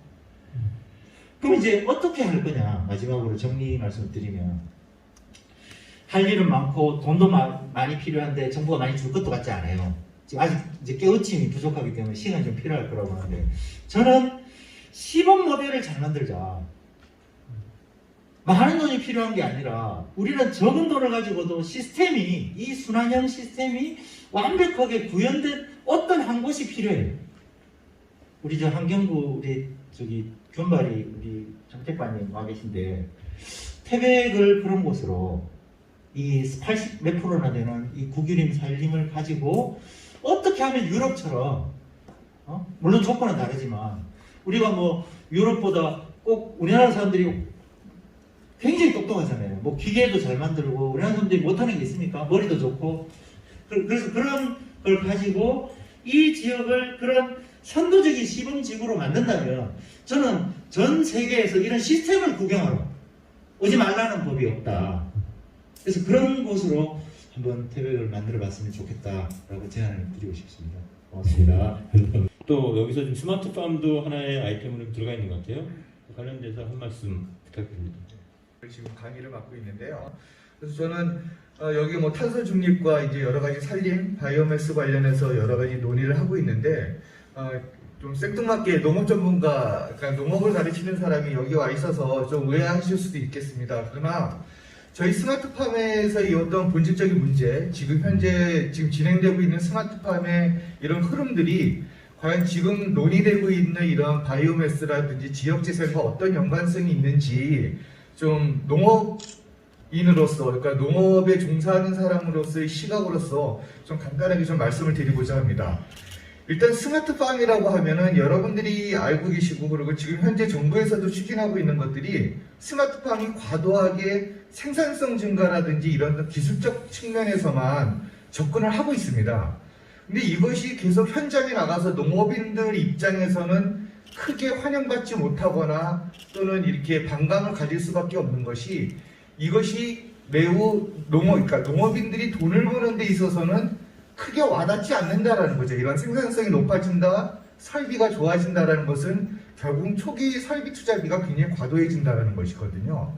I: 그럼 이제 어떻게 할 거냐, 마지막으로 정리 말씀을 드리면, 할 일은 많고 돈도 많이 필요한데 정부가 많이 줄 것도 같지 않아요. 지금 아직 이제 깨우침이 부족하기 때문에 시간이 좀 필요할 거라고 하는데, 저는 시범 모델을 잘 만들자. 많은 돈이 필요한 게 아니라 우리는 적은 돈을 가지고도 시스템이, 이 순환형 시스템이 완벽하게 구현된 어떤 한 곳이 필요해요. 우리 저 환경부 우리 저기 균발이 우리 정책관님 와 계신데, 태백을 그런 곳으로 이 80 몇 프로나 되는 이 국유림 산림을 가지고 어떻게 하면 유럽처럼, 물론 조건은 다르지만 우리가 뭐 유럽보다 꼭 우리나라 사람들이 굉장히 똑똑하잖아요. 뭐 기계도 잘 만들고 우리나라 사람들이 못하는 게 있습니까? 머리도 좋고. 그래서 그런 걸 가지고 이 지역을 그런 선도적인 시범지구로 만든다면 저는 전 세계에서 이런 시스템을 구경하러 오지 말라는 법이 없다. 그래서 그런 곳으로 한번 태백을 만들어 봤으면 좋겠다라고 제안을 드리고 싶습니다. 고맙습니다.
A: 또 여기서 지금 스마트팜도 하나의 아이템으로 들어가 있는 것 같아요. 관련돼서 한 말씀 부탁드립니다.
J: 지금 강의를 맡고 있는데요. 그래서 저는 여기 뭐 탄소 중립과 이제 여러 가지 산림, 바이오매스 관련해서 여러 가지 논의를 하고 있는데, 좀 생뚱맞게 농업 전문가, 그러니까 농업을 가르치는 사람이 여기 와 있어서 좀 의아하실 수도 있겠습니다. 그러나 저희 스마트팜에서 이 어떤 본질적인 문제, 지금 현재 진행되고 있는 스마트팜의 이런 흐름들이 과연 지금 논의되고 있는 이런 바이오매스라든지 지역재생과 어떤 연관성이 있는지 좀 농업인으로서, 그러니까 농업에 종사하는 사람으로서의 시각으로서 좀 간단하게 좀 말씀을 드리고자 합니다. 일단 스마트팜이라고 하면은 여러분들이 알고 계시고, 그리고 지금 현재 정부에서도 추진하고 있는 것들이 스마트팜이 과도하게 생산성 증가라든지 이런 기술적 측면에서만 접근을 하고 있습니다. 근데 이것이 계속 현장에 나가서 농업인들 입장에서는 크게 환영받지 못하거나 또는 이렇게 반감을 가질 수밖에 없는 것이, 이것이 매우 그러니까 농업인들이 돈을 버는 데 있어서는 크게 와닿지 않는다라는 거죠. 이런 생산성이 높아진다, 설비가 좋아진다라는 것은 결국 초기 설비 투자비가 굉장히 과도해진다라는 것이거든요.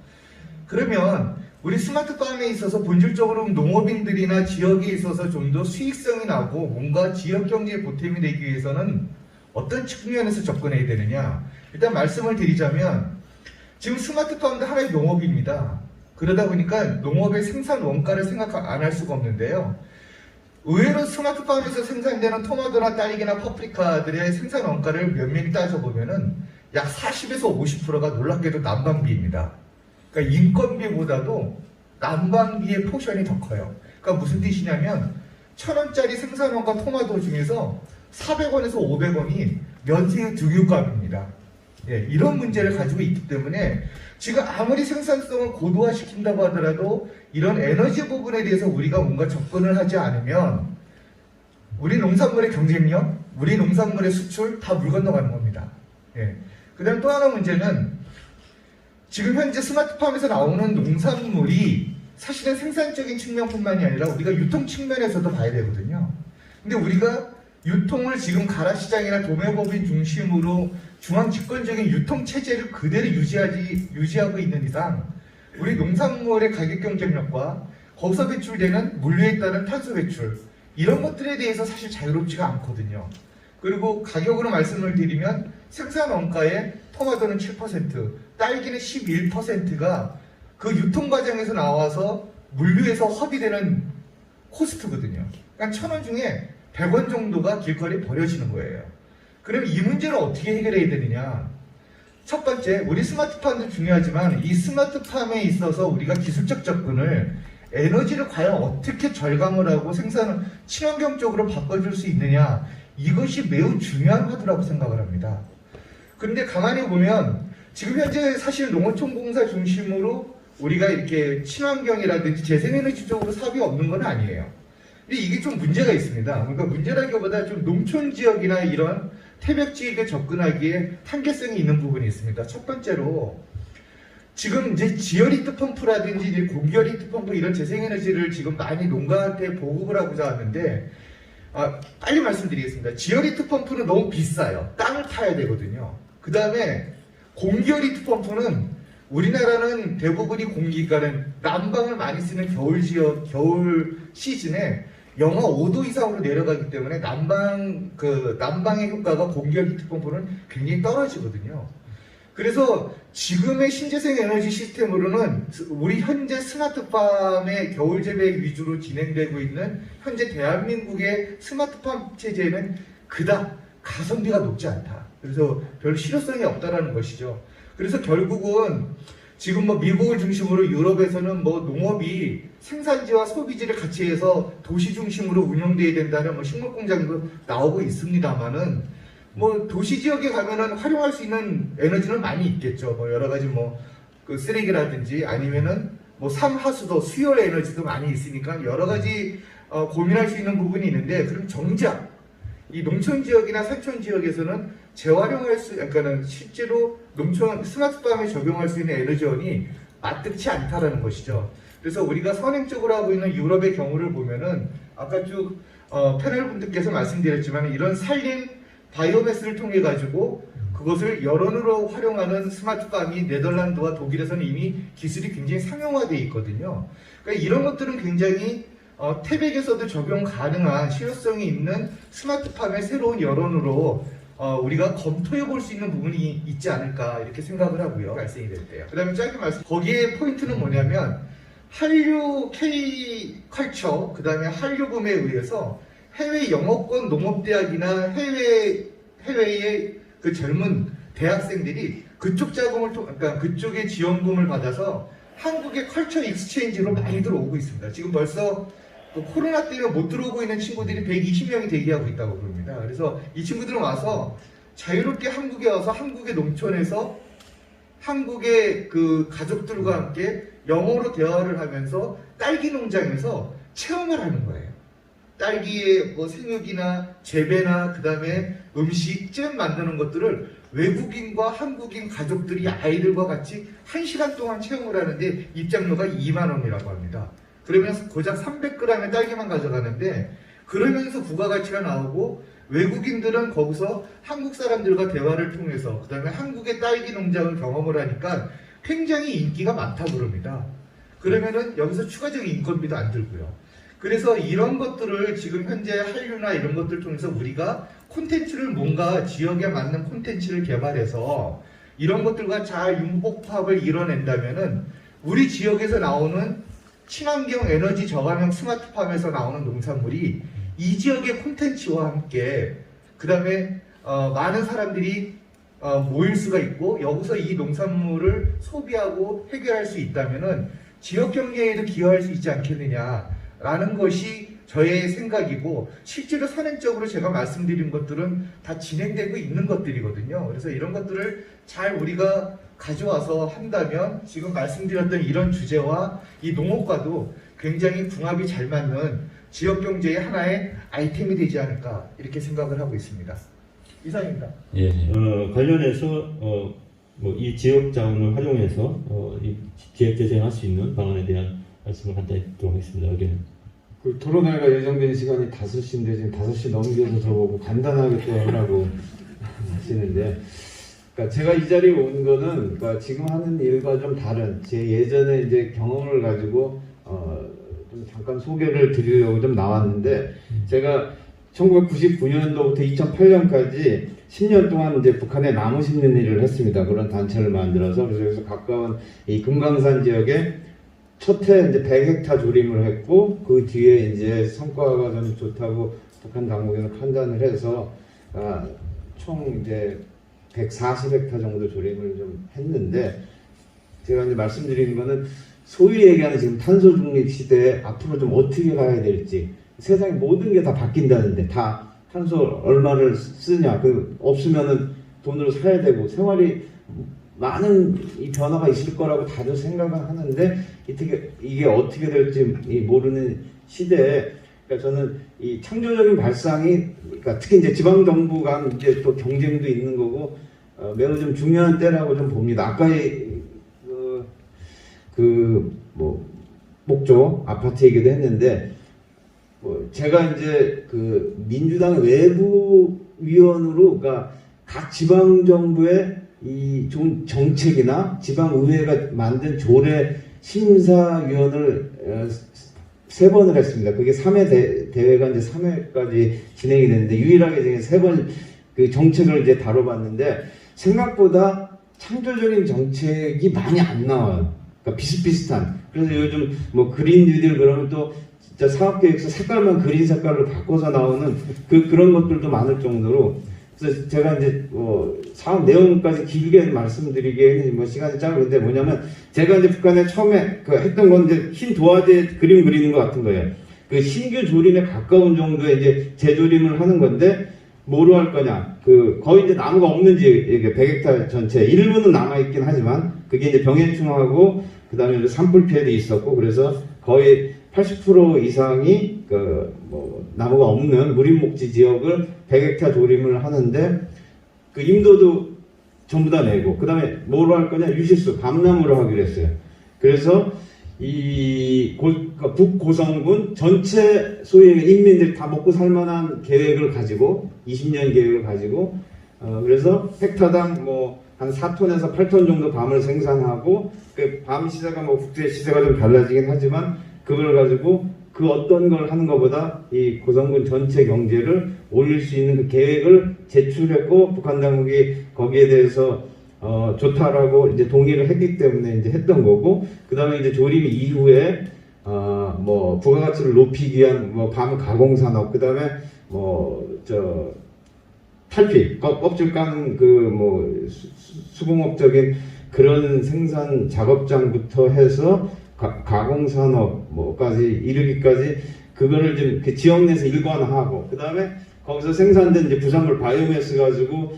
J: 그러면 우리 스마트팜에 있어서 본질적으로 농업인들이나 지역에 있어서 좀 더 수익성이 나고 뭔가 지역 경제에 보탬이 되기 위해서는 어떤 측면에서 접근해야 되느냐. 일단 말씀을 드리자면 지금 스마트팜도 하나의 농업입니다. 그러다 보니까 농업의 생산 원가를 생각 안 할 수가 없는데요. 의외로 스마트팜에서 생산되는 토마토나 딸기나 파프리카들의 생산 원가를 면밀히 따져보면은 약 40에서 50%가 놀랍게도 난방비입니다. 그러니까 인건비보다도 난방비의 포션이 더 커요. 그러니까 무슨 뜻이냐면 1,000원짜리 생산원과 토마토 중에서 400원에서 500원이 면세유 등유값입니다. 예, 이런 문제를 가지고 있기 때문에 지금 아무리 생산성을 고도화시킨다고 하더라도 이런 에너지 부분에 대해서 우리가 뭔가 접근을 하지 않으면 우리 농산물의 경쟁력, 우리 농산물의 수출 다 물 건너가는 겁니다. 예. 그 다음 또 하나 문제는 지금 현재 스마트팜에서 나오는 농산물이 사실은 생산적인 측면뿐만이 아니라 우리가 유통 측면에서도 봐야 되거든요. 근데 우리가 유통을 지금 가라시장이나 도매법인 중심으로 중앙 집권적인 유통 체제를 그대로 유지하고 있는 이상 우리 농산물의 가격 경쟁력과 거기서 배출되는 물류에 따른 탄소 배출 이런 것들에 대해서 사실 자유롭지가 않거든요. 그리고 가격으로 말씀을 드리면 생산 원가의 토마토는 7%, 딸기는 11%가 그 유통 과정에서 나와서 물류에서 허비되는 코스트거든요. 그러니까 1,000원 중에 100원 정도가 길거리에 버려지는 거예요. 그럼 이 문제를 어떻게 해결해야 되느냐? 첫 번째, 우리 스마트팜도 중요하지만 이 스마트팜에 있어서 우리가 기술적 접근을 에너지를 과연 어떻게 절감을 하고 생산을 친환경적으로 바꿔줄 수 있느냐, 이것이 매우 중요한 화두라고 생각을 합니다. 그런데 가만히 보면 지금 현재 사실 농어촌공사 중심으로 우리가 이렇게 친환경이라든지 재생에너지 쪽으로 사업이 없는 건 아니에요. 근데 이게 좀 문제가 있습니다. 그러니까 문제라기보다 좀 농촌 지역이나 이런 태백 지역에 접근하기에 한계성이 있는 부분이 있습니다. 첫 번째로 지금 이제 지열 히트 펌프라든지 이제 공기열 히트 펌프 이런 재생에너지를 지금 많이 농가한테 보급을 하고자 하는데 빨리 말씀드리겠습니다. 지열 히트 펌프는 너무 비싸요. 땅을 타야 되거든요. 그 다음에 공기열 히트 펌프는 우리나라는 대부분이 공기가는 난방을 많이 쓰는 겨울 지역, 겨울 시즌에 영하 5도 이상으로 내려가기 때문에 난방의 효과가 공기열 히트 펌프는 굉장히 떨어지거든요. 그래서 지금의 신재생 에너지 시스템으로는 우리 현재 스마트팜의 겨울 재배 위주로 진행되고 있는 현재 대한민국의 스마트팜 체제에는 그닥 가성비가 높지 않다. 그래서 별 실효성이 없다라는 것이죠. 그래서 결국은 지금 뭐 미국을 중심으로 유럽에서는 뭐 농업이 생산지와 소비지를 같이 해서 도시 중심으로 운영돼야 된다는 뭐 식물 공장도 나오고 있습니다만은 뭐 도시 지역에 가면은 활용할 수 있는 에너지는 많이 있겠죠. 뭐 여러 가지 뭐 그 쓰레기라든지 아니면은 뭐 삼하수도 수열 에너지도 많이 있으니까 여러 가지 고민할 수 있는 부분이 있는데 그럼 정작 이 농촌 지역이나 산촌 지역에서는 재활용할 수, 그러니까는 실제로 농촌 스마트팜에 적용할 수 있는 에너지원이 마뜩치 않다라는 것이죠. 그래서 우리가 선행적으로 하고 있는 유럽의 경우를 보면은 아까 쭉 패널 분들께서 말씀드렸지만 이런 산림 바이오매스를 통해 가지고 그것을 여론으로 활용하는 스마트팜이 네덜란드와 독일에서는 이미 기술이 굉장히 상용화되어 있거든요. 그러니까 이런 것들은 굉장히 태백에서도 적용 가능한 실효성이 있는 스마트팜의 새로운 여론으로 우리가 검토해 볼 수 있는 부분이 있지 않을까 이렇게 생각을 하고요. 발생이 될 때요. 그 다음에 짧게 말씀, 거기에 포인트는 뭐냐면 한류 K컬처, 그 다음에 한류붐에 의해서 해외 영어권 농업대학이나 해외의 그 젊은 대학생들이 그쪽 자금을 그러니까 그쪽의 지원금을 받아서 한국의 컬처 익스체인지로 많이 들어오고 있습니다. 지금 벌써 코로나 때문에 못 들어오고 있는 친구들이 120명이 대기하고 있다고 그럽니다. 그래서 이 친구들은 와서 자유롭게 한국에 와서 한국의 농촌에서 한국의 그 가족들과 함께 영어로 대화를 하면서 딸기 농장에서 체험을 하는 거예요. 딸기의 뭐 생육이나 재배나 그 다음에 음식, 잼 만드는 것들을 외국인과 한국인 가족들이 아이들과 같이 1시간 동안 체험을 하는데 입장료가 2만 원이라고 합니다. 그러면서 고작 300g의 딸기만 가져가는데 그러면서 부가가치가 나오고 외국인들은 거기서 한국 사람들과 대화를 통해서 그 다음에 한국의 딸기 농장을 경험을 하니까 굉장히 인기가 많다고 그럽니다. 그러면은 여기서 추가적인 인건비도 안 들고요. 그래서 이런 것들을 지금 현재 한류나 이런 것들을 통해서 우리가 콘텐츠를 뭔가 지역에 맞는 콘텐츠를 개발해서 이런 것들과 잘 융복합을 이뤄낸다면은 우리 지역에서 나오는 친환경 에너지 저감형 스마트팜에서 나오는 농산물이 이 지역의 콘텐츠와 함께 그 다음에 많은 사람들이 모일 수가 있고 여기서 이 농산물을 소비하고 해결할 수 있다면은 지역 경제에도 기여할 수 있지 않겠느냐라는 것이 저의 생각이고, 실제로 선행적으로 제가 말씀드린 것들은 다 진행되고 있는 것들이거든요. 그래서 이런 것들을 잘 우리가 가져와서 한다면 지금 말씀드렸던 이런 주제와 이 농업과도 굉장히 궁합이 잘 맞는 지역 경제의 하나의 아이템이 되지 않을까 이렇게 생각을 하고 있습니다. 이상입니다.
A: 예, 관련해서 뭐 이 지역 자원을 활용해서 이 지역 재생할 수 있는 방안에 대한 말씀을 간단히 듣도록 하겠습니다. 의견은.
K: 그 토론회가 예정된 시간이 5시인데 지금 5시 넘겨서 저보고 간단하게 또 하라고 하시는데, 그러니까 제가 이 자리에 온 거는 그러니까 지금 하는 일과 좀 다른 제 예전에 이제 경험을 가지고 좀 잠깐 소개를 드리려고 좀 나왔는데, 제가 1999년도부터 2008년까지 10년 동안 이제 북한에 나무 심는 일을 했습니다. 그런 단체를 만들어서. 그래서 여기서 가까운 이 금강산 지역에 첫해 이제 100헥타 조림을 했고, 그 뒤에 이제 성과가 좀 좋다고 북한 당국에서 판단을 해서 총 이제 140헥타 정도 조림을 좀 했는데, 제가 이제 말씀드리는 거는 소위 얘기하는 지금 탄소 중립 시대에 앞으로 좀 어떻게 가야 될지, 세상의 모든 게 다 바뀐다는데, 다 탄소 얼마를 쓰냐, 그 없으면은 돈으로 사야 되고 생활이 많은 이 변화가 있을 거라고 다들 생각을 하는데, 이게 어떻게 될지 모르는 시대에, 그러니까 저는 이 창조적인 발상이, 그러니까 특히 이제 지방 정부 간 이제 또 경쟁도 있는 거고 매우 좀 중요한 때라고 좀 봅니다. 아까 뭐 목조 아파트 얘기도 했는데, 제가 이제 그 민주당 외부 위원으로, 그러니까 각 지방 정부의 이 좋은 정책이나 지방 의회가 만든 조례 심사위원을 3번을 했습니다. 그게 3회 대회가 이제 3회까지 진행이 됐는데, 유일하게 제가 3번 그 정책을 이제 다뤄봤는데, 생각보다 창조적인 정책이 많이 안 나와요. 그러니까 비슷비슷한. 그래서 요즘 뭐 그린 뉴딜 그러면 또 진짜 사업계획서 색깔만 그린 색깔로 바꿔서 나오는 그런 것들도 많을 정도로. 그래서 제가 이제 사업 내용까지 길게 말씀드리기에는 뭐 시간이 짧은데, 뭐냐면 제가 이제 북한에 처음에 했던 건 이제 흰 도화지에 그림 그리는 것 같은 거예요. 그 신규 조림에 가까운 정도의 이제 재조림을 하는 건데, 뭐로 할 거냐? 거의 이제 나무가 없는 지역, 100헥타 전체 일부는 남아 있긴 하지만 그게 이제 병해충하고 그다음에 이제 산불 피해도 있었고, 그래서 거의 80% 이상이 나무가 없는 무림목지 지역을 100헥타 조림을 하는데, 그 임도도 전부 다 내고, 그 다음에 뭐로 할 거냐? 유실수, 밤나무로 하기로 했어요. 그래서 북고성군 전체 소위 인민들이 다 먹고 살만한 계획을 가지고, 20년 계획을 가지고, 그래서 헥타당 뭐 한 4톤에서 8톤 정도 밤을 생산하고, 그 밤 시세가 뭐 국제 시세가 좀 달라지긴 하지만 그걸 가지고 그 어떤 걸 하는 것보다 이 고성군 전체 경제를 올릴 수 있는 그 계획을 제출했고, 북한 당국이 거기에 대해서 좋다라고 이제 동의를 했기 때문에 이제 했던 거고, 그 다음에 이제 조림 이후에 뭐 부가가치를 높이기 위한 뭐 밤 가공 산업, 그 다음에 탈피, 껍질 까는 뭐 수공업적인 그런 생산 작업장부터 해서 가공 산업 뭐까지 이르기까지 그거를 좀 그 지역 내에서 일관화하고, 그 다음에 거기서 생산된 이제 부산물 바이오매스 가지고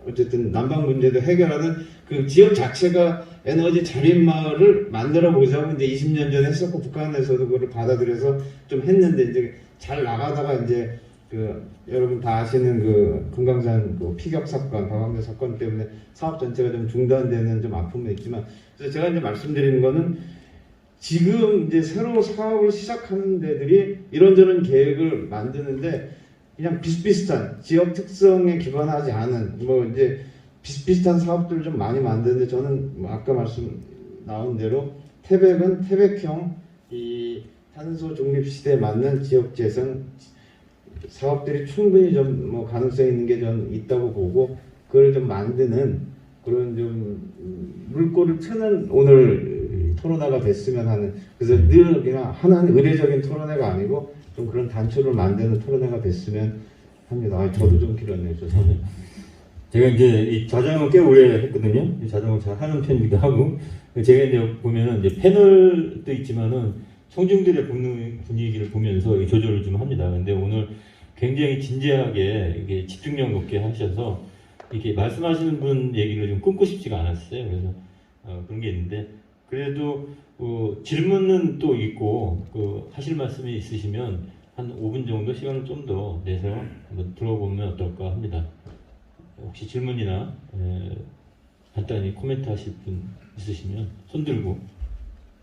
K: 어쨌든 난방 문제도 해결하는 그 지역 자체가 에너지 자립 마을을 만들어 보자고 이제 20년 전에 했었고, 북한에서도 그걸 받아들여서 좀 했는데, 이제 잘 나가다가 이제 여러분 다 아시는 금강산 피격 사건, 박광대 사건 때문에 사업 전체가 좀 중단되는 좀 아픔이 있지만, 그래서 제가 이제 말씀드리는 거는, 지금 이제 새로 사업을 시작하는 데들이 이런저런 계획을 만드는데 그냥 비슷비슷한 지역 특성에 기반하지 않은 뭐 이제 비슷비슷한 사업들을 좀 많이 만드는데, 저는 아까 말씀 나온 대로 태백은 태백형 이 탄소 중립 시대에 맞는 지역 재생 사업들이 충분히 좀 뭐 가능성 있는 게 좀 있다고 보고, 그걸 좀 만드는 그런 좀 물꼬를 트는 오늘 토론회가 됐으면 하는, 그래서 늘 그냥 하나는 의례적인 토론회가 아니고 좀 그런 단초를 만드는 토론회가 됐으면 합니다. 저도 좀 길었네요, 죄송합니다.
A: 제가 이제 이 자정을 꽤 오래 했거든요. 이 자정을 잘 하는 편이기도 하고, 제가 이제 보면은 이제 패널도 있지만은 청중들의 분위기를 보면서 이 조절을 좀 합니다. 근데 오늘 굉장히 진지하게 이게 집중력 높게 하셔서 이렇게 말씀하시는 분 얘기를 좀 끊고 싶지가 않았어요. 그래서 그런 게 있는데, 그래도 질문은 또 있고 하실 말씀이 있으시면 한 5분 정도 시간을 좀 더 내서 한번 들어보면 어떨까 합니다. 혹시 질문이나 간단히 코멘트 하실 분 있으시면 손 들고.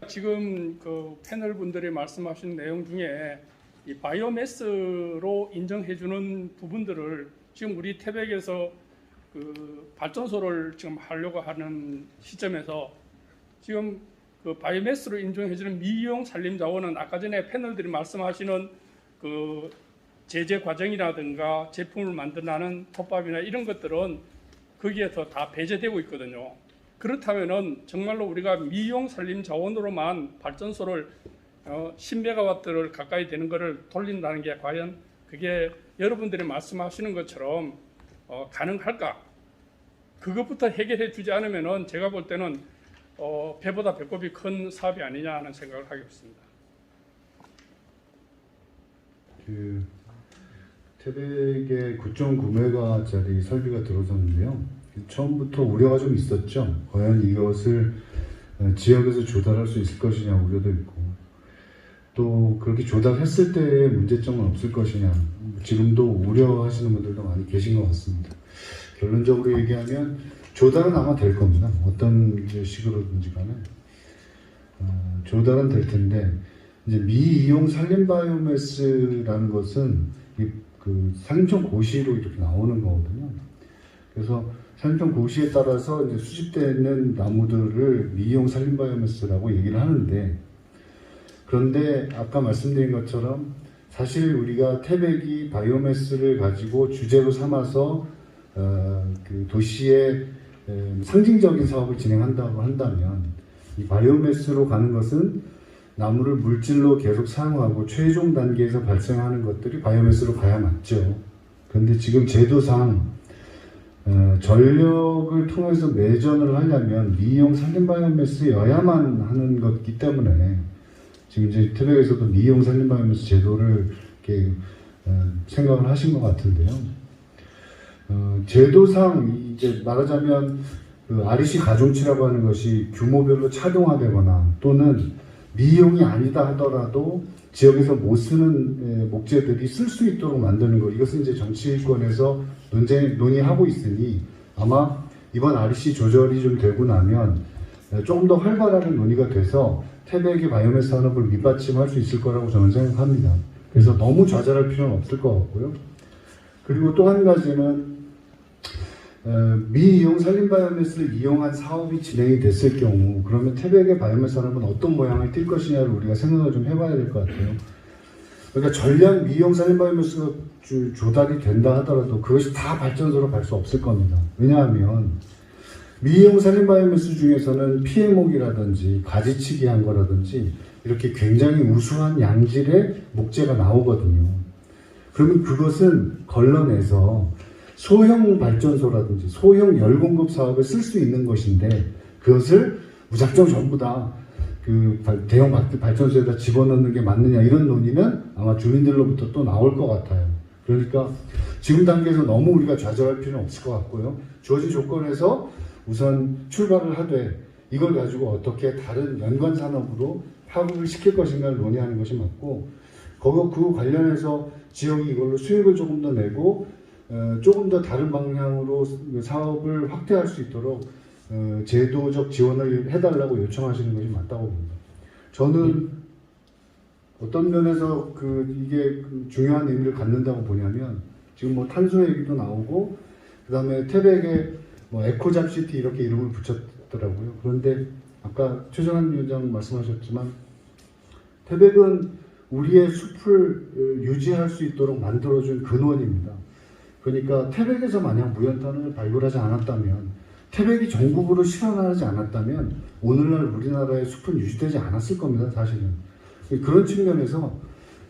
L: 지금 그 패널 분들이 말씀하신 내용 중에 이 바이오매스로 인정해주는 부분들을 지금 우리 태백에서 그 발전소를 지금 하려고 하는 시점에서 지금 그 바이오매스로 인정해주는 미이용 산림 자원은 아까 전에 패널들이 말씀하시는 그 제재 과정이라든가 제품을 만들어내는 톱밥이나 이런 것들은 거기에서 다 배제되고 있거든요. 그렇다면은 정말로 우리가 미용 산림 자원으로만 발전소를 10메가와트를 가까이 되는 것을 돌린다는 게 과연 그게 여러분들이 말씀하시는 것처럼 가능할까? 그것부터 해결해 주지 않으면은 제가 볼 때는 배보다 배꼽이 큰 사업이 아니냐 하는 생각을 하고 있습니다.
G: 태백에 9.9메가짜리 설비가 들어섰는데요. 처음부터 우려가 좀 있었죠. 과연 이것을 지역에서 조달할 수 있을 것이냐 우려도 있고, 또 그렇게 조달했을 때의 문제점은 없을 것이냐, 지금도 우려하시는 분들도 많이 계신 것 같습니다. 결론적으로 얘기하면 조달은 아마 될 겁니다. 어떤 식으로든지 간에 조달은 될 텐데, 이제 미이용 산림 바이오매스라는 것은 그 산림청 고시로 이렇게 나오는 거거든요. 그래서 산림청 고시에 따라서 이제 수집되는 나무들을 미이용 산림 바이오매스라고 얘기를 하는데, 그런데 아까 말씀드린 것처럼 사실 우리가 태백이 바이오매스를 가지고 주제로 삼아서 그 도시의 상징적인 사업을 진행한다고 한다면, 이 바이오매스로 가는 것은 나무를 물질로 계속 사용하고 최종 단계에서 발생하는 것들이 바이오매스로 가야 맞죠. 그런데 지금 제도상 전력을 통해서 매전을 하려면 미이용 산림 바이오매스여야만 하는 것이기 때문에 지금 이제 태백에서도 미이용 산림 바이오매스 제도를 이렇게 생각을 하신 것 같은데요. 제도상 이제 말하자면 그 REC 가중치라고 하는 것이 규모별로 차등화되거나 또는 미이용이 아니다 하더라도 지역에서 못 쓰는 목재들이 쓸 수 있도록 만드는 것, 이것은 이제 정치권에서 논의하고 있으니 아마 이번 REC 조절이 좀 되고 나면 조금 더 활발한 논의가 돼서 태백의 바이오매스 산업을 밑받침할 수 있을 거라고 저는 생각합니다. 그래서 너무 좌절할 필요는 없을 것 같고요. 그리고 또 한 가지는 미이용 산림 바이오매스를 이용한 사업이 진행이 됐을 경우, 그러면 태백의 바이오매스 산업은 어떤 모양을 띌 것이냐를 우리가 생각을 좀 해봐야 될 것 같아요. 그러니까 전량 미이용 산림 바이오매스가 조달이 된다 하더라도 그것이 다 발전소로 갈 수 없을 겁니다. 왜냐하면 미이용 산림 바이오매스 중에서는 피해목이라든지 가지치기 한 거라든지 이렇게 굉장히 우수한 양질의 목재가 나오거든요. 그러면 그것은 걸러내서 소형 발전소라든지 소형 열 공급 사업에 쓸 수 있는 것인데, 그것을 무작정 전부 다 그 대형 발전소에다 집어넣는 게 맞느냐, 이런 논의는 아마 주민들로부터 또 나올 것 같아요. 그러니까 지금 단계에서 너무 우리가 좌절할 필요는 없을 것 같고요. 주어진 조건에서 우선 출발을 하되 이걸 가지고 어떻게 다른 연관 산업으로 파급을 시킬 것인가를 논의하는 것이 맞고, 그 관련해서 지역이 이걸로 수익을 조금 더 내고 조금 더 다른 방향으로 사업을 확대할 수 있도록 제도적 지원을 해달라고 요청하시는 것이 맞다고 봅니다. 저는 어떤 면에서 이게 중요한 의미를 갖는다고 보냐면, 지금 뭐 탄소 얘기도 나오고, 그 다음에 태백에 뭐 에코잡시티 이렇게 이름을 붙였더라고요. 그런데 아까 최정한 위원장 말씀하셨지만, 태백은 우리의 숲을 유지할 수 있도록 만들어준 근원입니다. 그러니까 태백에서 만약 무연탄을 발굴하지 않았다면, 태백이 전국으로 실현하지 않았다면 오늘날 우리나라의 숲은 유지되지 않았을 겁니다. 사실은. 그런 측면에서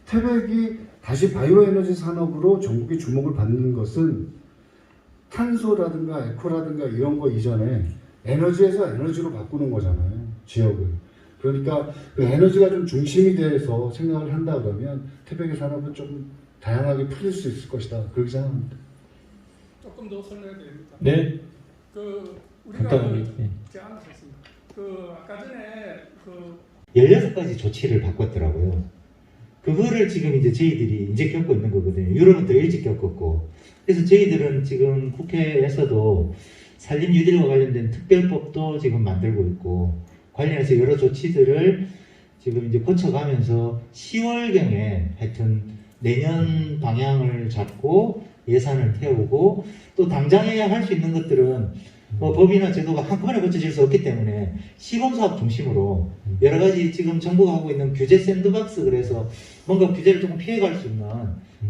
G: 태백이 다시 바이오에너지 산업으로 전국의 주목을 받는 것은 탄소라든가 에코라든가 이런 거 이전에 에너지에서 에너지로 바꾸는 거잖아요. 지역을. 그러니까 그 에너지가 좀 중심이 돼서 생각을 한다 그러면 태백의 산업은 좀 다양하게 풀릴 수 있을 것이다. 그렇게 생각합니다.
L: 조금 더 설명해야 됩니다.
A: 네.
L: 우리가
A: 간단하게. 네.
L: 제안하셨습니다. 아까 전에
I: 16가지 조치를 바꿨더라고요. 그거를 지금 이제 저희들이 이제 겪고 있는 거거든요. 유럽은 더 일찍 겪었고. 그래서 저희들은 지금 국회에서도 산림 뉴딜과 관련된 특별법도 지금 만들고 있고, 관련해서 여러 조치들을 지금 이제 거쳐가면서 10월경에 하여튼 내년 방향을 잡고 예산을 태우고, 또 당장에 할 수 있는 것들은 뭐 법이나 제도가 한꺼번에 거쳐질 수 없기 때문에 시범사업 중심으로 여러 가지 지금 정부가 하고 있는 규제 샌드박스, 그래서 뭔가 규제를 조금 피해갈 수 있는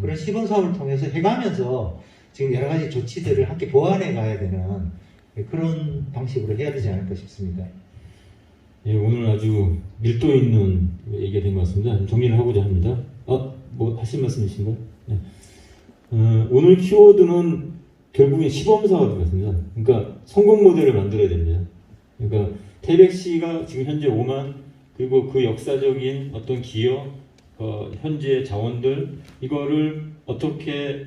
I: 그런 시범사업을 통해서 해가면서 지금 여러 가지 조치들을 함께 보완해 가야 되는 그런 방식으로 해야 되지 않을까 싶습니다.
A: 예, 오늘 아주 밀도 있는 얘기가 된 것 같습니다. 정리를 하고자 합니다. 뭐 하실 말씀이신가요? 네. 오늘 키워드는 결국엔 시범사업 같습니다. 그러니까 성공 모델을 만들어야 됩니다. 그러니까 태백시가 지금 현재 5만, 그리고 그 역사적인 어떤 기여, 현재 자원들, 이거를 어떻게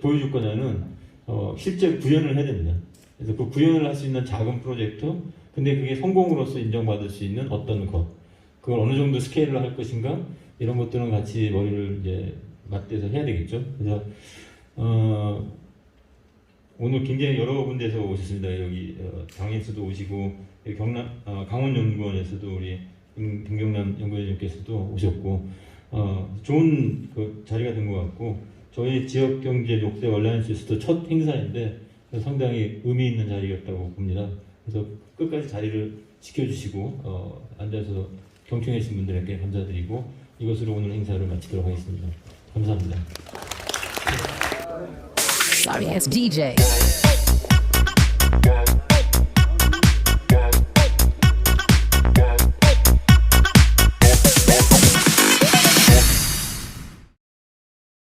A: 보여줄 거냐는 실제 구현을 해야 됩니다. 그래서 그 구현을 할 수 있는 작은 프로젝트, 근데 그게 성공으로서 인정받을 수 있는 어떤 것, 그걸 어느 정도 스케일로 할 것인가, 이런 것들은 같이 머리를 이제 맞대서 해야 되겠죠. 그래서 오늘 굉장히 여러 군데서 오셨습니다. 여기 당에서도 오시고, 경남 강원연구원에서도 우리 김경남 연구원님께서도 오셨고, 좋은 그 자리가 된 것 같고, 저희 지역경제 녹색 얼라이언스에서도 첫 행사인데 상당히 의미 있는 자리였다고 봅니다. 그래서 끝까지 자리를 지켜주시고 앉아서 경청해 주신 분들에게 감사드리고, 이것으로 오늘 행사를 마치도록 하겠습니다. 감사합니다.
M: Sorry, it's DJ.